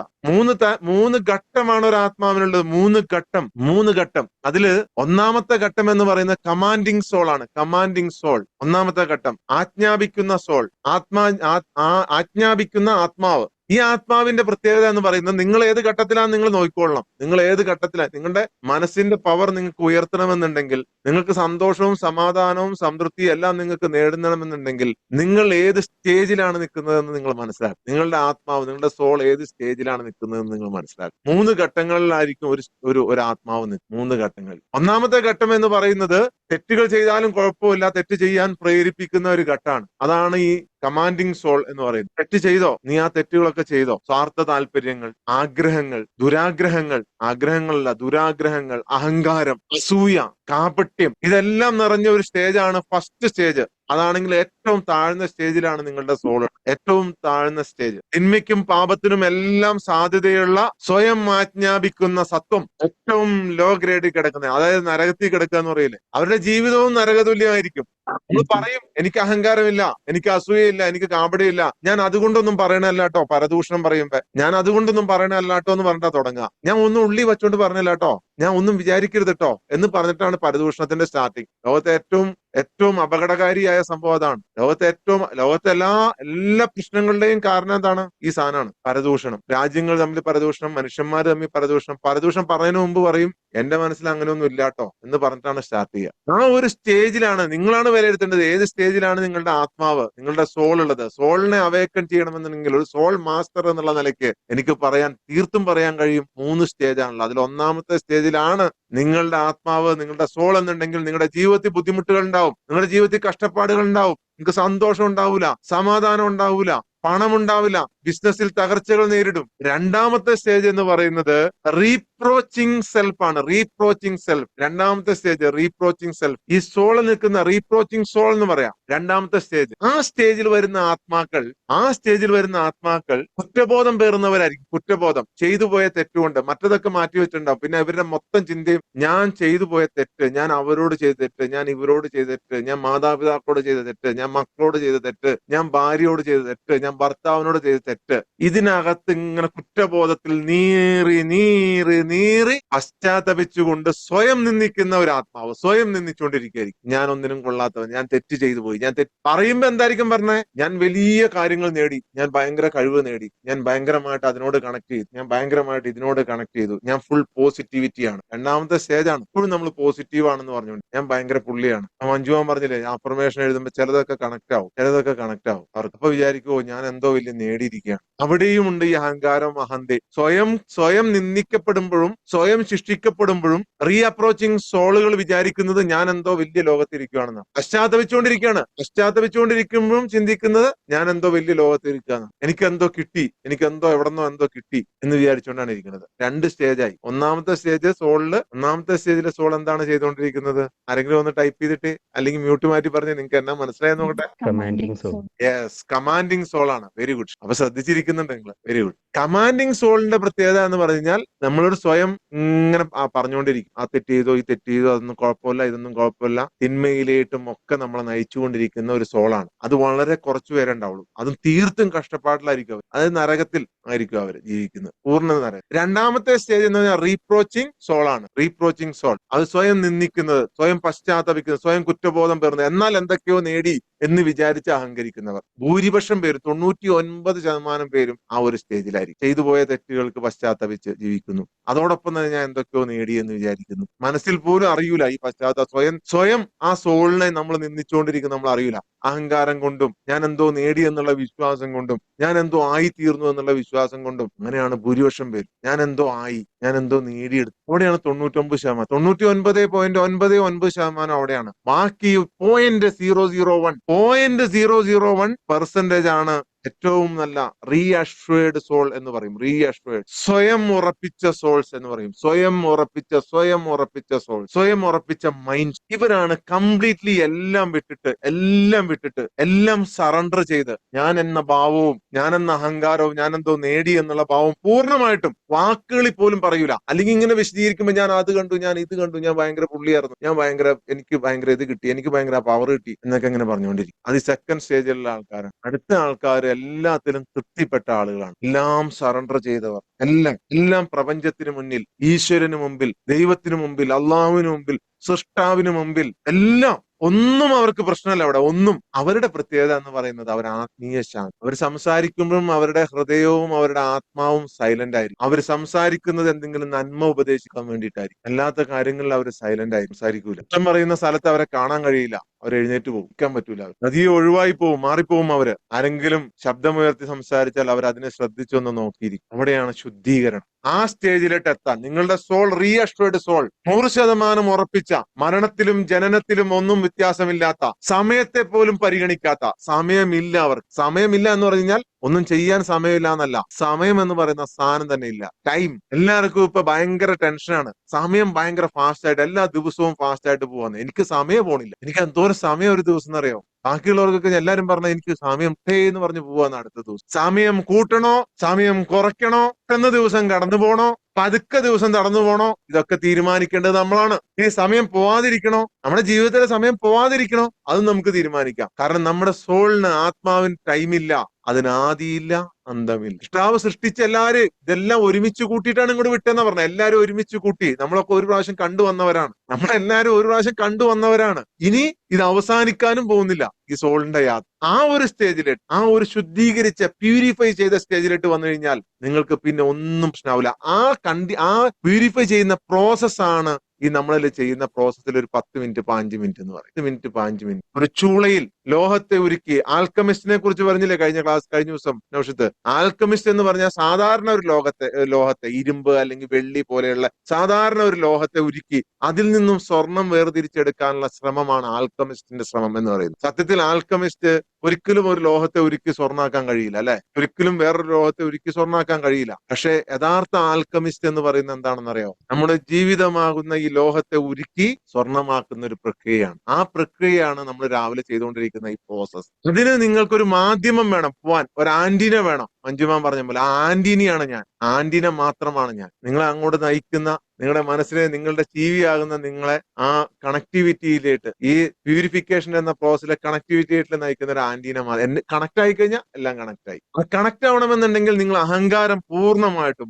മൂന്ന് ഘട്ടമാണ് ഒരു ആത്മാവിനുള്ളത്. മൂന്ന് ഘട്ടം. അതില് ഒന്നാമത്തെ ഘട്ടം എന്ന് പറയുന്നത് കമാൻഡിങ് സോൾ ആണ്. കമാൻഡിങ് സോൾ ഒന്നാമത്തെ ഘട്ടം. ആജ്ഞാപിക്കുന്ന സോൾ, ആജ്ഞാപിക്കുന്ന ആത്മാവ്. ഈ ആത്മാവിന്റെ പ്രത്യേകത എന്ന് പറയുന്നത് നിങ്ങൾ ഏത് ഘട്ടത്തിലാണ് നിങ്ങൾ നോക്കിക്കൊള്ളണം. നിങ്ങൾ ഏത് ഘട്ടത്തിലാണ് നിങ്ങളുടെ മനസ്സിന്റെ പവർ നിങ്ങൾക്ക് ഉയർത്തണമെന്നുണ്ടെങ്കിൽ, നിങ്ങൾക്ക് സന്തോഷവും സമാധാനവും സംതൃപ്തിയും എല്ലാം നിങ്ങൾക്ക് നേടണമെന്നുണ്ടെങ്കിൽ, നിങ്ങൾ ഏത് സ്റ്റേജിലാണ് നിൽക്കുന്നതെന്ന് നിങ്ങൾ മനസ്സിലാക്കും. നിങ്ങളുടെ ആത്മാവ്, നിങ്ങളുടെ സോൾ ഏത് സ്റ്റേജിലാണ് നിൽക്കുന്നതെന്ന് നിങ്ങൾ മനസ്സിലാക്കും. 3 ഘട്ടങ്ങളിലായിരിക്കും ഒരു ആത്മാവ് നിൽക്കും. 3 ഘട്ടങ്ങളിൽ. ഒന്നാമത്തെ ഘട്ടം എന്ന് പറയുന്നത് തെറ്റുകൾ ചെയ്താലും കുഴപ്പമില്ല, തെറ്റ് ചെയ്യാൻ പ്രേരിപ്പിക്കുന്ന ഒരു ഘട്ടമാണ്. അതാണ് ഈ കമാൻഡിങ് സോൾ എന്ന് പറയുന്നത്. തെറ്റ് ചെയ്തോ, നീ ആ തെറ്റുകളൊക്കെ ചെയ്തോ. സ്വാർത്ഥ താല്പര്യങ്ങൾ, ആഗ്രഹങ്ങൾ, ആഗ്രഹങ്ങളല്ല ദുരാഗ്രഹങ്ങൾ, അഹങ്കാരം, അസൂയ, കാപട്യം, ഇതെല്ലാം നിറഞ്ഞ ഒരു സ്റ്റേജാണ് ഫസ്റ്റ് സ്റ്റേജ്. അതാണെങ്കിൽ ഏറ്റവും താഴ്ന്ന സ്റ്റേജിലാണ് നിങ്ങളുടെ സോൾ. ഏറ്റവും താഴ്ന്ന സ്റ്റേജ്. തിന്മയ്ക്കും പാപത്തിനും എല്ലാം സാധ്യതയുള്ള സ്വയം ആജ്ഞാപിക്കുന്ന സത്വം ഏറ്റവും ലോ ഗ്രേഡിൽ കിടക്കുന്നത്, അതായത് നരകത്തിൽ കിടക്കുക എന്ന് പറയില്ലേ, അവരുടെ ജീവിതവും നരകതുല്യമായിരിക്കും. നമ്മൾ പറയും എനിക്ക് അഹങ്കാരമില്ല, എനിക്ക് അസൂയയില്ല, എനിക്ക് കാപട്യമില്ല, ഞാൻ അതുകൊണ്ടൊന്നും പറയണല്ല കേട്ടോ. പരദൂഷണം പറയുമ്പോ ഞാൻ അതുകൊണ്ടൊന്നും പറയണല്ല കേട്ടോ എന്ന് പറഞ്ഞിട്ടാ തുടങ്ങുക. ഞാൻ ഒന്നും ഉള്ളി വെച്ചോണ്ട് പറഞ്ഞില്ല കേട്ടോ, ഞാൻ ഒന്നും വിചാരിക്കരുത് കേട്ടോ എന്ന് പറഞ്ഞിട്ടാണ് പരദൂഷണത്തിന്റെ സ്റ്റാർട്ടിങ്. ലോകത്തെ ഏറ്റവും അപകടകാരിയായ സംഭവം അതാണ്. ലോകത്തെ എല്ലാ പ്രശ്നങ്ങളുടെയും കാരണം എന്താണ്? ഈ സാധനമാണ്, പരദൂഷണം. രാജ്യങ്ങൾ തമ്മിൽ പരദൂഷണം, മനുഷ്യന്മാർ തമ്മിൽ പരദൂഷണം. പരദൂഷണം പറയുന്നതിന് മുമ്പ് പറയും എന്റെ മനസ്സിൽ അങ്ങനെയൊന്നും ഇല്ലാട്ടോ എന്ന് പറഞ്ഞിട്ടാണ് സ്റ്റാർട്ട് ചെയ്യുക. ആ ഒരു സ്റ്റേജിലാണ് നിങ്ങളാണ് വിലയിരുത്തേണ്ടത്. ഏത് സ്റ്റേജിലാണ് നിങ്ങളുടെ ആത്മാവ്, നിങ്ങളുടെ സോൾ ഉള്ളത്. സോളിനെ അവേക്കൺ ചെയ്യണമെന്നുണ്ടെങ്കിൽ ഒരു സോൾ മാസ്റ്റർ എന്നുള്ള നിലയ്ക്ക് എനിക്ക് തീർത്തും പറയാൻ കഴിയും 3 സ്റ്റേജാണല്ലോ. അതിൽ ഒന്നാമത്തെ സ്റ്റേജിലാണ് നിങ്ങളുടെ ആത്മാവ്, നിങ്ങളുടെ സോൾ എന്നുണ്ടെങ്കിൽ നിങ്ങളുടെ ജീവിതത്തിൽ ബുദ്ധിമുട്ടുകൾ ഉണ്ടാവും, നിങ്ങളുടെ ജീവിതത്തിൽ കഷ്ടപ്പാടുകൾ ഉണ്ടാവും, നിങ്ങൾക്ക് സന്തോഷം ഉണ്ടാവൂല, സമാധാനം ഉണ്ടാവൂല, പണം ഉണ്ടാവില്ല, ബിസിനസ്സിൽ തകർച്ചകൾ നേരിടും. രണ്ടാമത്തെ സ്റ്റേജ് എന്ന് പറയുന്നത് റീപ്രോച്ചിങ് സെൽഫ് ആണ്. റീപ്രോച്ചിങ് സെൽഫ് രണ്ടാമത്തെ സ്റ്റേജ്. റീപ്രോച്ചിങ് സെൽഫ്, ഈ സോൾ നിൽക്കുന്ന റീപ്രോച്ചിങ് സോൾ എന്ന് പറയാം, രണ്ടാമത്തെ സ്റ്റേജ്. ആ സ്റ്റേജിൽ വരുന്ന ആത്മാക്കൾ കുറ്റബോധം പേറുന്നവരായിരിക്കും. കുറ്റബോധം, ചെയ്തു പോയ തെറ്റുകൊണ്ട് മറ്റതൊക്കെ മാറ്റി വെച്ചിട്ടുണ്ടാവും. പിന്നെ ഇവരുടെ മൊത്തം ചിന്തയും ഞാൻ ചെയ്തു പോയ തെറ്റ്, ഞാൻ അവരോട് ചെയ്ത തെറ്റ്, ഞാൻ ഇവരോട് ചെയ്ത തെറ്റ്, ഞാൻ മാതാപിതാക്കളോട് ചെയ്ത തെറ്റ്, ഞാൻ മക്കളോട് ചെയ്ത തെറ്റ്, ഞാൻ ഭാര്യയോട് ചെയ്ത തെറ്റ്, ഞാൻ ഭർത്താവിനോട് ചെയ്ത തെറ്റ്. ഇതിനകത്ത് ഇങ്ങനെ കുറ്റബോധത്തിൽ നീറി പശ്ചാത്തപിച്ചുകൊണ്ട് സ്വയം നിന്ദിക്കുന്ന ഒരു ആത്മാവ്, സ്വയം നിന്ദിച്ചുകൊണ്ടിരിക്കുകയായിരിക്കും. ഞാൻ ഒന്നിനും കൊള്ളാത്തവൻ, ഞാൻ തെറ്റ് ചെയ്തു പോയി, പറയുമ്പോ എന്തായിരിക്കും പറഞ്ഞേ? ഞാൻ വലിയ കാര്യങ്ങൾ നേടി, ഞാൻ ഭയങ്കര കഴിവ് നേടി, ഞാൻ ഭയങ്കരമായിട്ട് അതിനോട് കണക്ട് ചെയ്തു, ഞാൻ ഭയങ്കരമായിട്ട് ഇതിനോട് കണക്ട് ചെയ്തു, ഞാൻ ഫുൾ പോസിറ്റിവിറ്റിയാണ്. രണ്ടാമത്തെ സ്റ്റേജാണ്. ഇപ്പോഴും നമ്മൾ പോസിറ്റീവ് ആണെന്ന് പറഞ്ഞുകൊണ്ട് ഞാൻ ഭയങ്കര പുള്ളിയാണ്. മഞ്ജുവാൻ പറഞ്ഞില്ലേ, അഫർമേഷൻ എഴുതുമ്പോൾ ചിലതൊക്കെ കണക്ട് ആവും. അവർക്ക് അപ്പൊ വിചാരിക്കുമോ ഞാൻ എന്തോ വലിയ നേടിയിരിക്കുകയാണ്. അവിടെയും ഉണ്ട് ഈ അഹങ്കാരം, അഹന്തേ. സ്വയം നിന്ദിക്കപ്പെടുമ്പോഴും സ്വയം ശിക്ഷിക്കപ്പെടുമ്പോഴും റീ അപ്രോച്ചിങ് സോളുകൾ വിചാരിക്കുന്നത് ഞാൻ എന്തോ വലിയ ലോകത്തിരിക്കുകയാണെന്നാണ്. പശ്ചാത്തപിച്ചുകൊണ്ടിരിക്കുമ്പോഴും ചിന്തിക്കുന്നത് ഞാൻ എന്തോ വലിയ ലോകത്തിരിക്കുകയാണ്, എനിക്കെന്തോ കിട്ടി, എനിക്കെന്തോ എവിടെന്നോ എന്തോ കിട്ടി എന്ന് വിചാരിച്ചുകൊണ്ടാണ് ഇരിക്കുന്നത്. 2 സ്റ്റേജായി. ഒന്നാമത്തെ സ്റ്റേജിലെ സോൾ എന്താണ് ചെയ്തുകൊണ്ടിരിക്കുന്നത്? ആരെങ്കിലും ഒന്ന് ടൈപ്പ് ചെയ്തിട്ട് അല്ലെങ്കിൽ മ്യൂട്ട് മാറ്റി പറഞ്ഞ് നിങ്ങൾക്ക് എന്നാ മനസ്സിലായെന്ന് നോക്കട്ടെ. Commanding soul. Yes, commanding soul ആണ്. Very good. അപ്പൊ ശ്രദ്ധിക്കുക. ശ്രദ്ധിച്ചിരിക്കുന്നുണ്ട് നിങ്ങൾ. Very good. കമാൻഡിങ് സോളിന്റെ പ്രത്യേകത എന്ന് പറഞ്ഞാൽ നമ്മളോട് സ്വയം ഇങ്ങനെ പറഞ്ഞുകൊണ്ടിരിക്കും. ആ തെറ്റ് ചെയ്തോ, ഈ തെറ്റ് ചെയ്തോ, അതൊന്നും കുഴപ്പമില്ല, ഇതൊന്നും കുഴപ്പമില്ല, തിന്മയിലേട്ടും ഒക്കെ നമ്മളെ നയിച്ചുകൊണ്ടിരിക്കുന്ന ഒരു സോളാണ്. അത് വളരെ കുറച്ചു പേരെ ഉണ്ടാവുള്ളൂ. അതും തീർത്തും കഷ്ടപ്പാടിലായിരിക്കും അവർ. അത് നരകത്തിൽ ആയിരിക്കും അവർ ജീവിക്കുന്നത്, പൂർണ്ണ നരകം. രണ്ടാമത്തെ സ്റ്റേജ് എന്ന് പറഞ്ഞാൽ റീപ്രോച്ചിങ് സോളാണ്. റീപ്രോച്ചിങ് സോൾ, അത് സ്വയം നിന്ദിക്കുന്നത്, സ്വയം പശ്ചാത്തപിക്കുന്നത്, സ്വയം കുറ്റബോധം പേറുന്നത്, എന്നാൽ എന്തൊക്കെയോ നേടി എന്ന് വിചാരിച്ച് അഹങ്കരിക്കുന്നവർ. ഭൂരിപക്ഷം പേരും 99% പേരും ആ ഒരു സ്റ്റേജിലായിരിക്കും. ചെയ്തു പോയ തെറ്റുകൾക്ക് പശ്ചാത്തപിച്ച് ജീവിക്കുന്നു. അതോടൊപ്പം തന്നെ ഞാൻ എന്തൊക്കെയോ നേടി എന്ന് വിചാരിക്കുന്നു. മനസ്സിൽ പോലും അറിയൂല ഈ സ്വയം ആ സോളിനെ നമ്മൾ നിന്ദിച്ചുകൊണ്ടിരിക്കുന്നു, നമ്മൾ അറിയൂല. അഹങ്കാരം കൊണ്ടും ഞാൻ എന്തോ നേടി എന്നുള്ള വിശ്വാസം കൊണ്ടും ഞാൻ എന്തോ ആയി തീർന്നു എന്നുള്ള വിശ്വാസം കൊണ്ടും അങ്ങനെയാണ് ഭൂരിപക്ഷം പേരും. ഞാൻ എന്തോ ആയി, ഞാൻ എന്തോ നേടിയെടുത്തു. അവിടെയാണ് 99%, 99.99% അവിടെയാണ്. ബാക്കി 0.001% ആണ് ഏറ്റവും നല്ല റീഅഷ്വേർഡ് സോൾ എന്ന് പറയും. റീഅഷ്വേർഡ്, സ്വയം ഉറപ്പിച്ച സോൾസ് എന്ന് പറയും. സ്വയം ഉറപ്പിച്ച സോൾ, സ്വയം ഉറപ്പിച്ച മൈൻഡ്. ഇവരാണ് കംപ്ലീറ്റ്ലി എല്ലാം വിട്ടിട്ട് എല്ലാം സറണ്ടർ ചെയ്ത് ഞാൻ എന്ന ഭാവവും ഞാൻ എന്ന അഹങ്കാരവും ഞാൻ എന്തോ നേടി എന്നുള്ള ഭാവം പൂർണ്ണമായിട്ടും വാക്കുകളിൽ പോലും പറയൂല. അല്ലെങ്കിൽ ഇങ്ങനെ വിശദീകരിക്കുമ്പോൾ ഞാൻ അത് കണ്ടു, ഞാൻ ഇത് കണ്ടു, ഞാൻ ഭയങ്കര പുള്ളിയായിരുന്നു, എനിക്ക് ഭയങ്കര ഇത് കിട്ടി, എനിക്ക് ഭയങ്കര പവർ കിട്ടി എന്നൊക്കെ ഇങ്ങനെ പറഞ്ഞുകൊണ്ടിരിക്കും. അത് സെക്കൻഡ് സ്റ്റേജിലുള്ള ആൾക്കാരാണ്. അടുത്ത ആൾക്കാർ എല്ലാത്തിലും തൃപ്തിപ്പെട്ട ആളുകളാണ്. എല്ലാം സറണ്ടർ ചെയ്തവർ, എല്ലാം പ്രപഞ്ചത്തിന് മുന്നിൽ, ഈശ്വരന് മുമ്പിൽ, ദൈവത്തിന് മുമ്പിൽ, അള്ളാഹുവിന് മുമ്പിൽ, സൃഷ്ടാവിന് മുമ്പിൽ എല്ലാം. ഒന്നും അവർക്ക് പ്രശ്നമല്ല. അവിടെ ഒന്നും. അവരുടെ പ്രത്യേകത എന്ന് പറയുന്നത് അവർ ആത്മീയ ശാന്തി. അവർ സംസാരിക്കുമ്പോഴും അവരുടെ ഹൃദയവും അവരുടെ ആത്മാവും സൈലന്റ് ആയിരിക്കും. അവർ സംസാരിക്കുന്നത് എന്തെങ്കിലും നന്മ ഉപദേശിക്കാൻ വേണ്ടിയിട്ടായിരിക്കും. അല്ലാത്ത കാര്യങ്ങളിൽ അവർ സൈലന്റ് ആയി സംസാരിക്കൂല. കുറ്റം പറയുന്ന സ്ഥലത്ത് അവരെ കാണാൻ കഴിയില്ല. അവർ എഴുന്നേറ്റ് പോകും, നിൽക്കാൻ പറ്റൂല. നദിയെ ഒഴിവായി പോവും, മാറിപ്പോവും. അവര് ആരെങ്കിലും ശബ്ദമുയർത്തി സംസാരിച്ചാൽ അവർ അതിനെ ശ്രദ്ധിച്ചൊന്ന് നോക്കിയിരിക്കും. അവിടെയാണ് ശുദ്ധീകരണം. ആ സ്റ്റേജിലേക്ക് എത്താൻ നിങ്ങളുടെ സോൾ, റീഅഷ്വേർഡ് സോൾ, 100% ഉറപ്പിച്ച, മരണത്തിലും ജനനത്തിലും ഒന്നും വ്യത്യാസമില്ലാത്ത, സമയത്തെ പോലും പരിഗണിക്കാത്ത, സമയമില്ല അവർക്ക്. സമയമില്ല എന്ന് പറഞ്ഞാൽ ഒന്നും ചെയ്യാൻ സമയമില്ല എന്നല്ല, സമയം എന്ന് പറയുന്ന സാധനം തന്നെ ഇല്ല. ടൈം എല്ലാവർക്കും ഇപ്പൊ ഭയങ്കര ടെൻഷനാണ്. സമയം ഭയങ്കര ഫാസ്റ്റ് ആയിട്ട്, എല്ലാ ദിവസവും ഫാസ്റ്റ് ആയിട്ട് പോവാന്ന്. എനിക്ക് സമയം പോണില്ല. എനിക്ക് എന്തോരം സമയം ഒരു ദിവസം എന്നറിയോ? ബാക്കിയുള്ളവർക്കൊക്കെ എല്ലാരും പറഞ്ഞ എനിക്ക് സമയം എന്ന് പറഞ്ഞു പോവാന്ന്. അടുത്ത ദിവസം സമയം കൂട്ടണോ, സമയം കുറയ്ക്കണോ, എന്ന ദിവസം കടന്നു പോണോ, പതുക്കെ ദിവസം കടന്നു പോണോ, ഇതൊക്കെ തീരുമാനിക്കേണ്ടത് നമ്മളാണ്. ഈ സമയം പോവാതിരിക്കണോ, നമ്മുടെ ജീവിതത്തിലെ സമയം പോവാതിരിക്കണോ, അതും നമുക്ക് തീരുമാനിക്കാം. കാരണം നമ്മുടെ സോളിന്, ആത്മാവിന് ടൈമില്ല, അതിന് ആദിയില്ല, അന്തമില്ല. സൃഷ്ടാവ് സൃഷ്ടിച്ച എല്ലാരും ഇതെല്ലാം ഒരുമിച്ച് കൂട്ടിയിട്ടാണ് ഇങ്ങോട്ട് വിട്ടെന്നാ പറഞ്ഞത്. എല്ലാരും ഒരുമിച്ച് കൂട്ടി. നമ്മളൊക്കെ ഒരു പ്രാവശ്യം കണ്ടുവന്നവരാണ്. നമ്മളെല്ലാരും ഒരു പ്രാവശ്യം കണ്ടുവന്നവരാണ്. ഇനി ഇത് അവസാനിക്കാനും പോകുന്നില്ല ഈ സോളിന്റെ യാത്ര. ആ ഒരു സ്റ്റേജിലേക്ക്, ആ ഒരു ശുദ്ധീകരിച്ച, പ്യൂരിഫൈ ചെയ്ത സ്റ്റേജിലേക്ക് വന്നു കഴിഞ്ഞാൽ നിങ്ങൾക്ക് പിന്നെ ഒന്നും പ്രശ്നമാവില്ല. ആ പ്യൂരിഫൈ ചെയ്യുന്ന പ്രോസസ്സാണ് ഈ നമ്മളിൽ ചെയ്യുന്ന പ്രോസസ്സിൽ ഒരു 10 മിനിറ്റ് 15 മിനിറ്റ് എന്ന് പറയും. 10 മിനിറ്റ് 15 മിനിറ്റ്. ഒരു ചൂളയിൽ ലോഹത്തെ ഉരുക്കി, ആൽക്കമിസ്റ്റിനെ കുറിച്ച് പറഞ്ഞില്ലേ കഴിഞ്ഞ ദിവസം നൗഷത്ത്? ആൽക്കമിസ്റ്റ് എന്ന് പറഞ്ഞാൽ സാധാരണ ഒരു ലോഹത്തെ, ഇരുമ്പ് അല്ലെങ്കിൽ വെള്ളി പോലെയുള്ള സാധാരണ ഒരു ലോഹത്തെ ഉരുക്കി അതിൽ നിന്നും സ്വർണം വേർതിരിച്ചെടുക്കാനുള്ള ശ്രമമാണ് ആൽക്കമിസ്റ്റിന്റെ ശ്രമം എന്ന് പറയുന്നത്. സത്യത്തിൽ ആൽക്കമിസ്റ്റ് ഒരിക്കലും ഒരു ലോഹത്തെ ഉരുക്കി സ്വർണ്ണാക്കാൻ കഴിയില്ല, അല്ലെ? ഒരിക്കലും വേറൊരു ലോഹത്തെ ഉരുക്കി സ്വർണ്ണാക്കാൻ കഴിയില്ല. പക്ഷെ യഥാർത്ഥ ആൽക്കമിസ്റ്റ് എന്ന് പറയുന്നത് എന്താണെന്നറിയോ? നമ്മുടെ ജീവിതമാകുന്ന ഈ ലോഹത്തെ ഉരുക്കി സ്വർണമാക്കുന്ന ഒരു പ്രക്രിയയാണ്. ആ പ്രക്രിയയാണ് നമ്മൾ രാവിലെ ചെയ്തുകൊണ്ടിരിക്കുന്ന ഈ പ്രോസസ്. ഇതിന് നിങ്ങൾക്കൊരു മാധ്യമം വേണം പോവാൻ, ഒരു ആന്റിന വേണം. മഞ്ജുമാൻ പറഞ്ഞ പോലെ ആ ആന്റിനിയാണ് ഞാൻ, ആന്റിന മാത്രമാണ് ഞാൻ. നിങ്ങളെ അങ്ങോട്ട് നയിക്കുന്ന, നിങ്ങളുടെ മനസ്സിനെ, നിങ്ങളുടെ ജീവിയാകുന്ന നിങ്ങളെ ആ കണക്ടിവിറ്റിയിലേക്ക്, ഈ പ്യൂരിഫിക്കേഷൻ എന്ന പ്രോസസ്സിലെ കണക്ടിവിറ്റിയിലേക്ക് നയിക്കുന്ന ഒരു ആന്റീന എന്നെ കണക്ട് ആയി കഴിഞ്ഞാൽ എല്ലാം കണക്ട് ആയി. അത് കണക്ട് ആവണമെന്നുണ്ടെങ്കിൽ നിങ്ങൾ അഹങ്കാരം പൂർണ്ണമായിട്ടും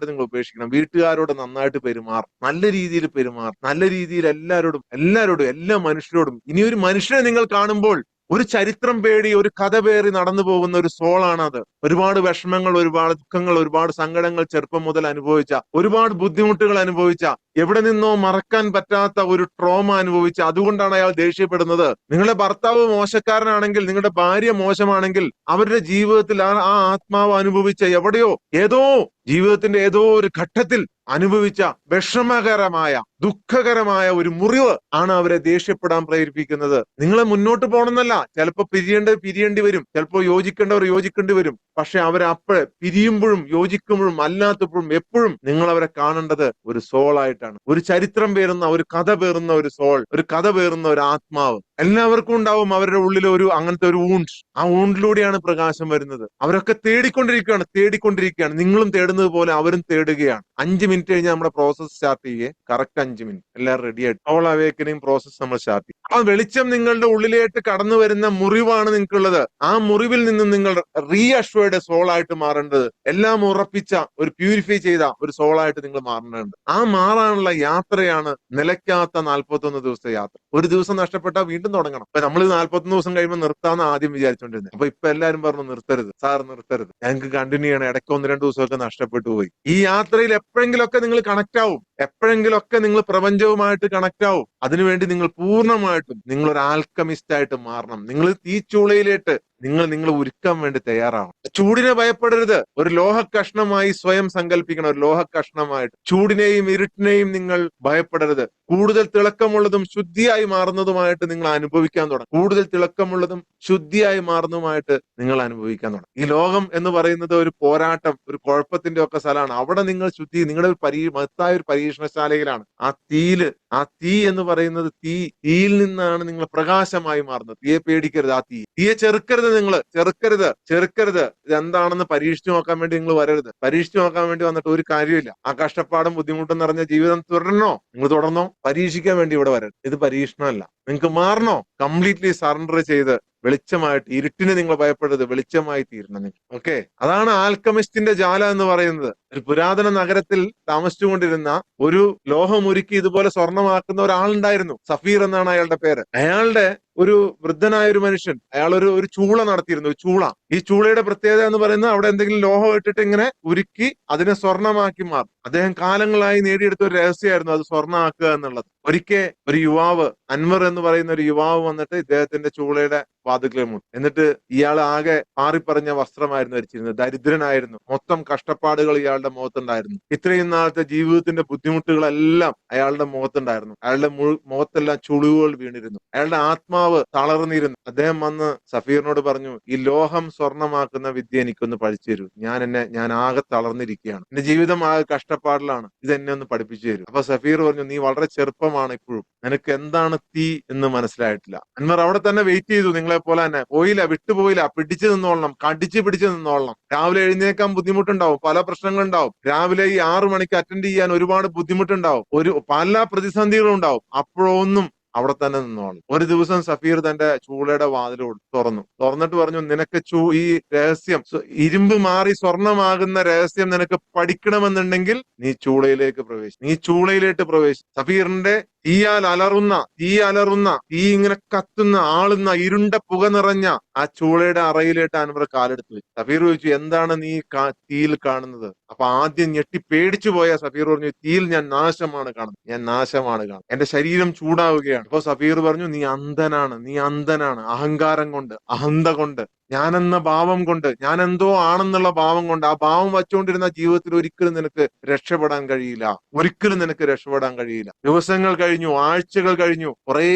നിങ്ങൾ ഉപേക്ഷിക്കണം. വീട്ടുകാരോട് നന്നായിട്ട് പെരുമാറും, നല്ല രീതിയിൽ പെരുമാറും, നല്ല രീതിയിൽ എല്ലാവരോടും എല്ലാ മനുഷ്യരോടും. ഇനി ഒരു മനുഷ്യനെ നിങ്ങൾ കാണുമ്പോൾ ഒരു ചരിത്രം പേടി, ഒരു കഥ പേറി നടന്നു പോകുന്ന ഒരു സോളാണ് അത്. ഒരുപാട് വിഷമങ്ങൾ, ഒരുപാട് ദുഃഖങ്ങൾ, ഒരുപാട് സങ്കടങ്ങൾ ചെറുപ്പം മുതൽ അനുഭവിച്ച, ഒരുപാട് ബുദ്ധിമുട്ടുകൾ അനുഭവിച്ച, എവിടെ നിന്നോ മറക്കാൻ പറ്റാത്ത ഒരു ട്രോമ അനുഭവിച്ച, അതുകൊണ്ടാണ് അയാൾ ദേഷ്യപ്പെടുന്നത്. നിങ്ങളുടെ ഭർത്താവ് മോശക്കാരനാണെങ്കിൽ, നിങ്ങളുടെ ഭാര്യ മോശമാണെങ്കിൽ, അവരുടെ ജീവിതത്തിൽ ആ ആത്മാവ് അനുഭവിച്ച ജീവിതത്തിന്റെ ഏതോ ഒരു ഘട്ടത്തിൽ അനുഭവിച്ച വിഷമകരമായ, ദുഃഖകരമായ ഒരു മുറിവ് ആണ് അവരെ ദേഷ്യപ്പെടാൻ പ്രേരിപ്പിക്കുന്നത്. നിങ്ങളെ മുന്നോട്ട് പോകണമെന്നല്ല, ചിലപ്പോൾ പിരിയേണ്ടി വരും, ചിലപ്പോൾ യോജിക്കേണ്ടവർ യോജിക്കേണ്ടി വരും. പക്ഷെ അവരെ പിരിയുമ്പോഴും യോജിക്കുമ്പോഴും അല്ലാത്തപ്പോഴും എപ്പോഴും നിങ്ങൾ അവരെ കാണേണ്ടത് ഒരു സോളായിട്ടാണ്. ഒരു ചരിത്രം പേറുന്ന, ഒരു കഥ പേറുന്ന ഒരു സോൾ, ഒരു കഥ പേറുന്ന ഒരു ആത്മാവ്. എല്ലാവർക്കും ഉണ്ടാവും അവരുടെ ഉള്ളിൽ ഒരു അങ്ങനത്തെ ഒരു ഊണ്ട്. ആ ഊണ്ടിലൂടെയാണ് പ്രകാശം വരുന്നത്. അവരൊക്കെ തേടിക്കൊണ്ടിരിക്കുകയാണ്. നിങ്ങളും തേടുന്നത് പോലെ അവരും തേടുകയാണ്. 5 മിനിറ്റ് കഴിഞ്ഞ് നമ്മുടെ പ്രോസസ് സ്റ്റാർട്ട് ചെയ്യേ. കറക്റ്റ് 5 മിനിറ്റ് എല്ലാവരും റെഡി ആയിട്ട് ഓൾ അവേക്കനിങ് പ്രോസസ് നമ്മൾ സ്റ്റാർട്ട് ചെയ്യും. ആ വെളിച്ചം നിങ്ങളുടെ ഉള്ളിലേക്ക് കടന്നു വരുന്ന മുറിവാണ് നിങ്ങൾക്കുള്ളത്. ആ മുറിവിൽ നിന്നും നിങ്ങൾ റീഅഷ്വേർഡ് സോൾ ആയിട്ട് മാറേണ്ടത്, എല്ലാം ഉറപ്പിച്ച ഒരു പ്യൂരിഫൈ ചെയ്ത ഒരു സോളായിട്ട് നിങ്ങൾ മാറേണ്ടതുണ്ട്. ആ മാറാനുള്ള യാത്രയാണ് നിലയ്ക്കാത്ത 41 ദിവസത്തെ യാത്ര. ഒരു ദിവസം നഷ്ടപ്പെട്ടാൽ വീണ്ടും തുടങ്ങണം. അപ്പൊ നമ്മൾ 41 ദിവസം കഴിയുമ്പോൾ നിർത്താന്ന് ആദ്യം വിചാരിച്ചോണ്ടിരുന്നത്. അപ്പൊ ഇപ്പൊ എല്ലാരും പറഞ്ഞു നിർത്തരുത് സാർ, നിർത്തരുത്, ഞങ്ങൾക്ക് കണ്ടിന്യൂ ചെയ്യണം. ഇടയ്ക്ക് 1-2 ദിവസമൊക്കെ നഷ്ടപ്പെട്ടു പോയി. ഈ യാത്രയിൽ എപ്പോഴെങ്കിലൊക്കെ നിങ്ങൾ കണക്ട് ആവും, എപ്പോഴെങ്കിലൊക്കെ നിങ്ങൾ പ്രപഞ്ചവുമായിട്ട് കണക്ട് ആവും. അതിനുവേണ്ടി നിങ്ങൾ പൂർണ്ണമായിട്ടും നിങ്ങൾ ഒരു ആൽക്കമിസ്റ്റ് ആയിട്ട് മാറണം. നിങ്ങൾ തീച്ചൂളയിലേക്ക് നിങ്ങൾ ഉരുക്കാൻ വേണ്ടി തയ്യാറാവണം. ചൂടിനെ ഭയപ്പെടരുത്. ഒരു ലോഹ കഷ്ണമായി സ്വയം സങ്കല്പിക്കണം. ഒരു ലോഹ കഷ്ണമായിട്ട് ചൂടിനെയും ഇരുട്ടിനെയും നിങ്ങൾ ഭയപ്പെടരുത്. കൂടുതൽ തിളക്കമുള്ളതും ശുദ്ധിയായി മാറുന്നതുമായിട്ട് നിങ്ങൾ അനുഭവിക്കാൻ തുടങ്ങും. കൂടുതൽ തിളക്കമുള്ളതും ശുദ്ധിയായി മാറുന്നതുമായിട്ട് നിങ്ങൾ അനുഭവിക്കാൻ തുടങ്ങും. ഈ ലോകം എന്ന് പറയുന്നത് ഒരു പോരാട്ടം, ഒരു കുഴപ്പത്തിന്റെ ഒക്കെ സ്ഥലമാണ്. അവിടെ നിങ്ങൾ ശുദ്ധി, നിങ്ങളുടെ ഒരു മഹത്തായ ഒരു പരീക്ഷണശാലയിലാണ്. ആ തീ എന്ന് പറയുന്നത് തീയിൽ നിന്നാണ് നിങ്ങൾ പ്രകാശമായി മാറുന്നത്. തീയെ പേടിക്കരുത്. ആ തീയെ ചെറുക്കരുത്. നിങ്ങൾ ചെറുക്കരുത്. ഇതെന്താണെന്ന് പരീക്ഷിച്ചു നോക്കാൻ വേണ്ടി നിങ്ങൾ വരരുത്. പരീക്ഷിച്ചു നോക്കാൻ വേണ്ടി വന്നിട്ട് ഒരു കാര്യമില്ല. ആ കഷ്ടപ്പാടും ബുദ്ധിമുട്ടും നിറഞ്ഞ ജീവിതം തുടരണോ, നിങ്ങൾ തുടർന്നോ. പരീക്ഷിക്കാൻ വേണ്ടി ഇവിടെ വരരുത്. ഇത് പരീക്ഷണമല്ല. നിങ്ങൾക്ക് മാറണോ, കംപ്ലീറ്റ്ലി സറണ്ടർ ചെയ്ത് വെളിച്ചമായിട്ട്, ഇരുട്ടിനെ നിങ്ങൾ ഭയപ്പെടരുത്, വെളിച്ചമായി തീരണം നിങ്ങൾ. ഓക്കെ, അതാണ് ആൽക്കമിസ്റ്റിന്റെ ജാല എന്ന് പറയുന്നത്. ഒരു പുരാതന നഗരത്തിൽ താമസിച്ചുകൊണ്ടിരുന്ന ഒരു ലോഹമുരുക്കി ഇതുപോലെ സ്വർണ്ണമാക്കുന്ന ഒരാളുണ്ടായിരുന്നു. സഫീർ എന്നാണ് അയാളുടെ പേര്. അയാളുടെ ഒരു വൃദ്ധനായ ഒരു മനുഷ്യൻ, അയാൾ ഒരു ചൂള നടത്തിയിരുന്നു. ഒരു ചൂള. ഈ ചൂളയുടെ പ്രത്യേകത എന്ന് പറയുന്നത് അവിടെ എന്തെങ്കിലും ലോഹം ഇട്ടിട്ട് ഇങ്ങനെ ഉരുക്കി അതിനെ സ്വർണ്ണമാക്കി മാറും. അദ്ദേഹം കാലങ്ങളായി നേടിയെടുത്ത ഒരു രഹസ്യമായിരുന്നു അത് സ്വർണ്ണമാക്കുക എന്നുള്ളത്. ഒരിക്കൽ ഒരു യുവാവ്, അൻവർ എന്ന് പറയുന്ന ഒരു യുവാവ് വന്നിട്ട് ഇദ്ദേഹത്തിന്റെ ചൂളയുടെ വാതിക്കൽ മുട്ടി. എന്നിട്ട് ഇയാൾ ആകെ പാറിപ്പറഞ്ഞ വസ്ത്രമായിരുന്നു ധരിച്ചിരുന്നത്. ദരിദ്രനായിരുന്നു. മൊത്തം കഷ്ടപ്പാടുകൾ ഇയാളുടെ മുഖത്തുണ്ടായിരുന്നു. ഇത്രയും നാളത്തെ ജീവിതത്തിന്റെ ബുദ്ധിമുട്ടുകളെല്ലാം അയാളുടെ മുഖത്തുണ്ടായിരുന്നു. അയാളുടെ മുഖത്തെല്ലാം ചുളിവുകൾ വീണിരുന്നു. അയാളുടെ ആത്മാവ് തളർന്നിരുന്നു. അദ്ദേഹം വന്ന് സഫീറിനോട് പറഞ്ഞു, ഈ ലോഹം സ്വർണ്ണമാക്കുന്ന വിദ്യ എനിക്കൊന്ന് പഠിച്ചു തരൂ. ഞാൻ ആകെ തളർന്നിരിക്കുകയാണ്. എന്റെ ജീവിതം ആകെ കഷ്ടപ്പാടിലാണ്. ഇതെന്നെ ഒന്ന് പഠിപ്പിച്ചു തരൂ. അപ്പൊ സഫീർ പറഞ്ഞു, നീ വളരെ ചെറുപ്പമാണ് ഇപ്പോഴും, നിനക്ക് എന്താണ് തീ എന്ന് മനസ്സിലായിട്ടില്ല. അൻവർ അവിടെ തന്നെ വെയിറ്റ് ചെയ്തു. നിങ്ങളെ പോലെ തന്നെ പോയില്ല, വിട്ടുപോയില്ല. പിടിച്ചു നിന്നോളണം, പിടിച്ചു നിന്നോളണം. രാവിലെ എഴുന്നേക്കാൻ ബുദ്ധിമുട്ടുണ്ടാവും, പല പ്രശ്നങ്ങളുണ്ടാവും. രാവിലെ ഈ 6 മണിക്ക് അറ്റൻഡ് ചെയ്യാൻ ഒരുപാട് ബുദ്ധിമുട്ടുണ്ടാവും, പല പ്രതിസന്ധികളും ഉണ്ടാവും. അപ്പോഴൊന്നും അവിടെ തന്നെ നിന്നോളണം. ഒരു ദിവസം സഫീർ തന്റെ ചൂളയുടെ വാതിൽ തുറന്നിട്ട് പറഞ്ഞു, നിനക്ക് ഈ രഹസ്യം, ഇരുമ്പ് മാറി സ്വർണമാകുന്ന രഹസ്യം നിനക്ക് പഠിക്കണമെന്നുണ്ടെങ്കിൽ നീ ചൂളയിലേക്ക് പ്രവേശിക്കും. സഫീറിന്റെ തീയാൽ അലറുന്ന തീ ഇങ്ങനെ കത്തുന്ന ആളുന്ന ഇരുണ്ട പുക നിറഞ്ഞ ആ ചൂളയുടെ അറയിലേട്ട് അൻവർ കാലെടുത്ത് വെച്ചു. സഫീർ ചോദിച്ചു, എന്താണ് നീ തീയിൽ കാണുന്നത്? അപ്പൊ ആദ്യം ഞെട്ടി പേടിച്ചു പോയ സഫീർ പറഞ്ഞു, തീയിൽ ഞാൻ നാശമാണ് കാണുന്നത്. എന്റെ ശരീരം ചൂടാവുകയാണ്. അപ്പൊ സഫീർ പറഞ്ഞു, നീ അന്ധനാണ്. അഹങ്കാരം കൊണ്ട്, അഹന്ത കൊണ്ട്, ഞാനെന്ന ഭാവം കൊണ്ട്, ഞാൻ എന്തോ ആണെന്നുള്ള ഭാവം കൊണ്ട്, ആ ഭാവം വച്ചുകൊണ്ടിരുന്ന ജീവിതത്തിൽ ഒരിക്കലും നിനക്ക് രക്ഷപ്പെടാൻ കഴിയില്ല. ദിവസങ്ങൾ കഴിഞ്ഞു, ആഴ്ചകൾ കഴിഞ്ഞു, കുറേ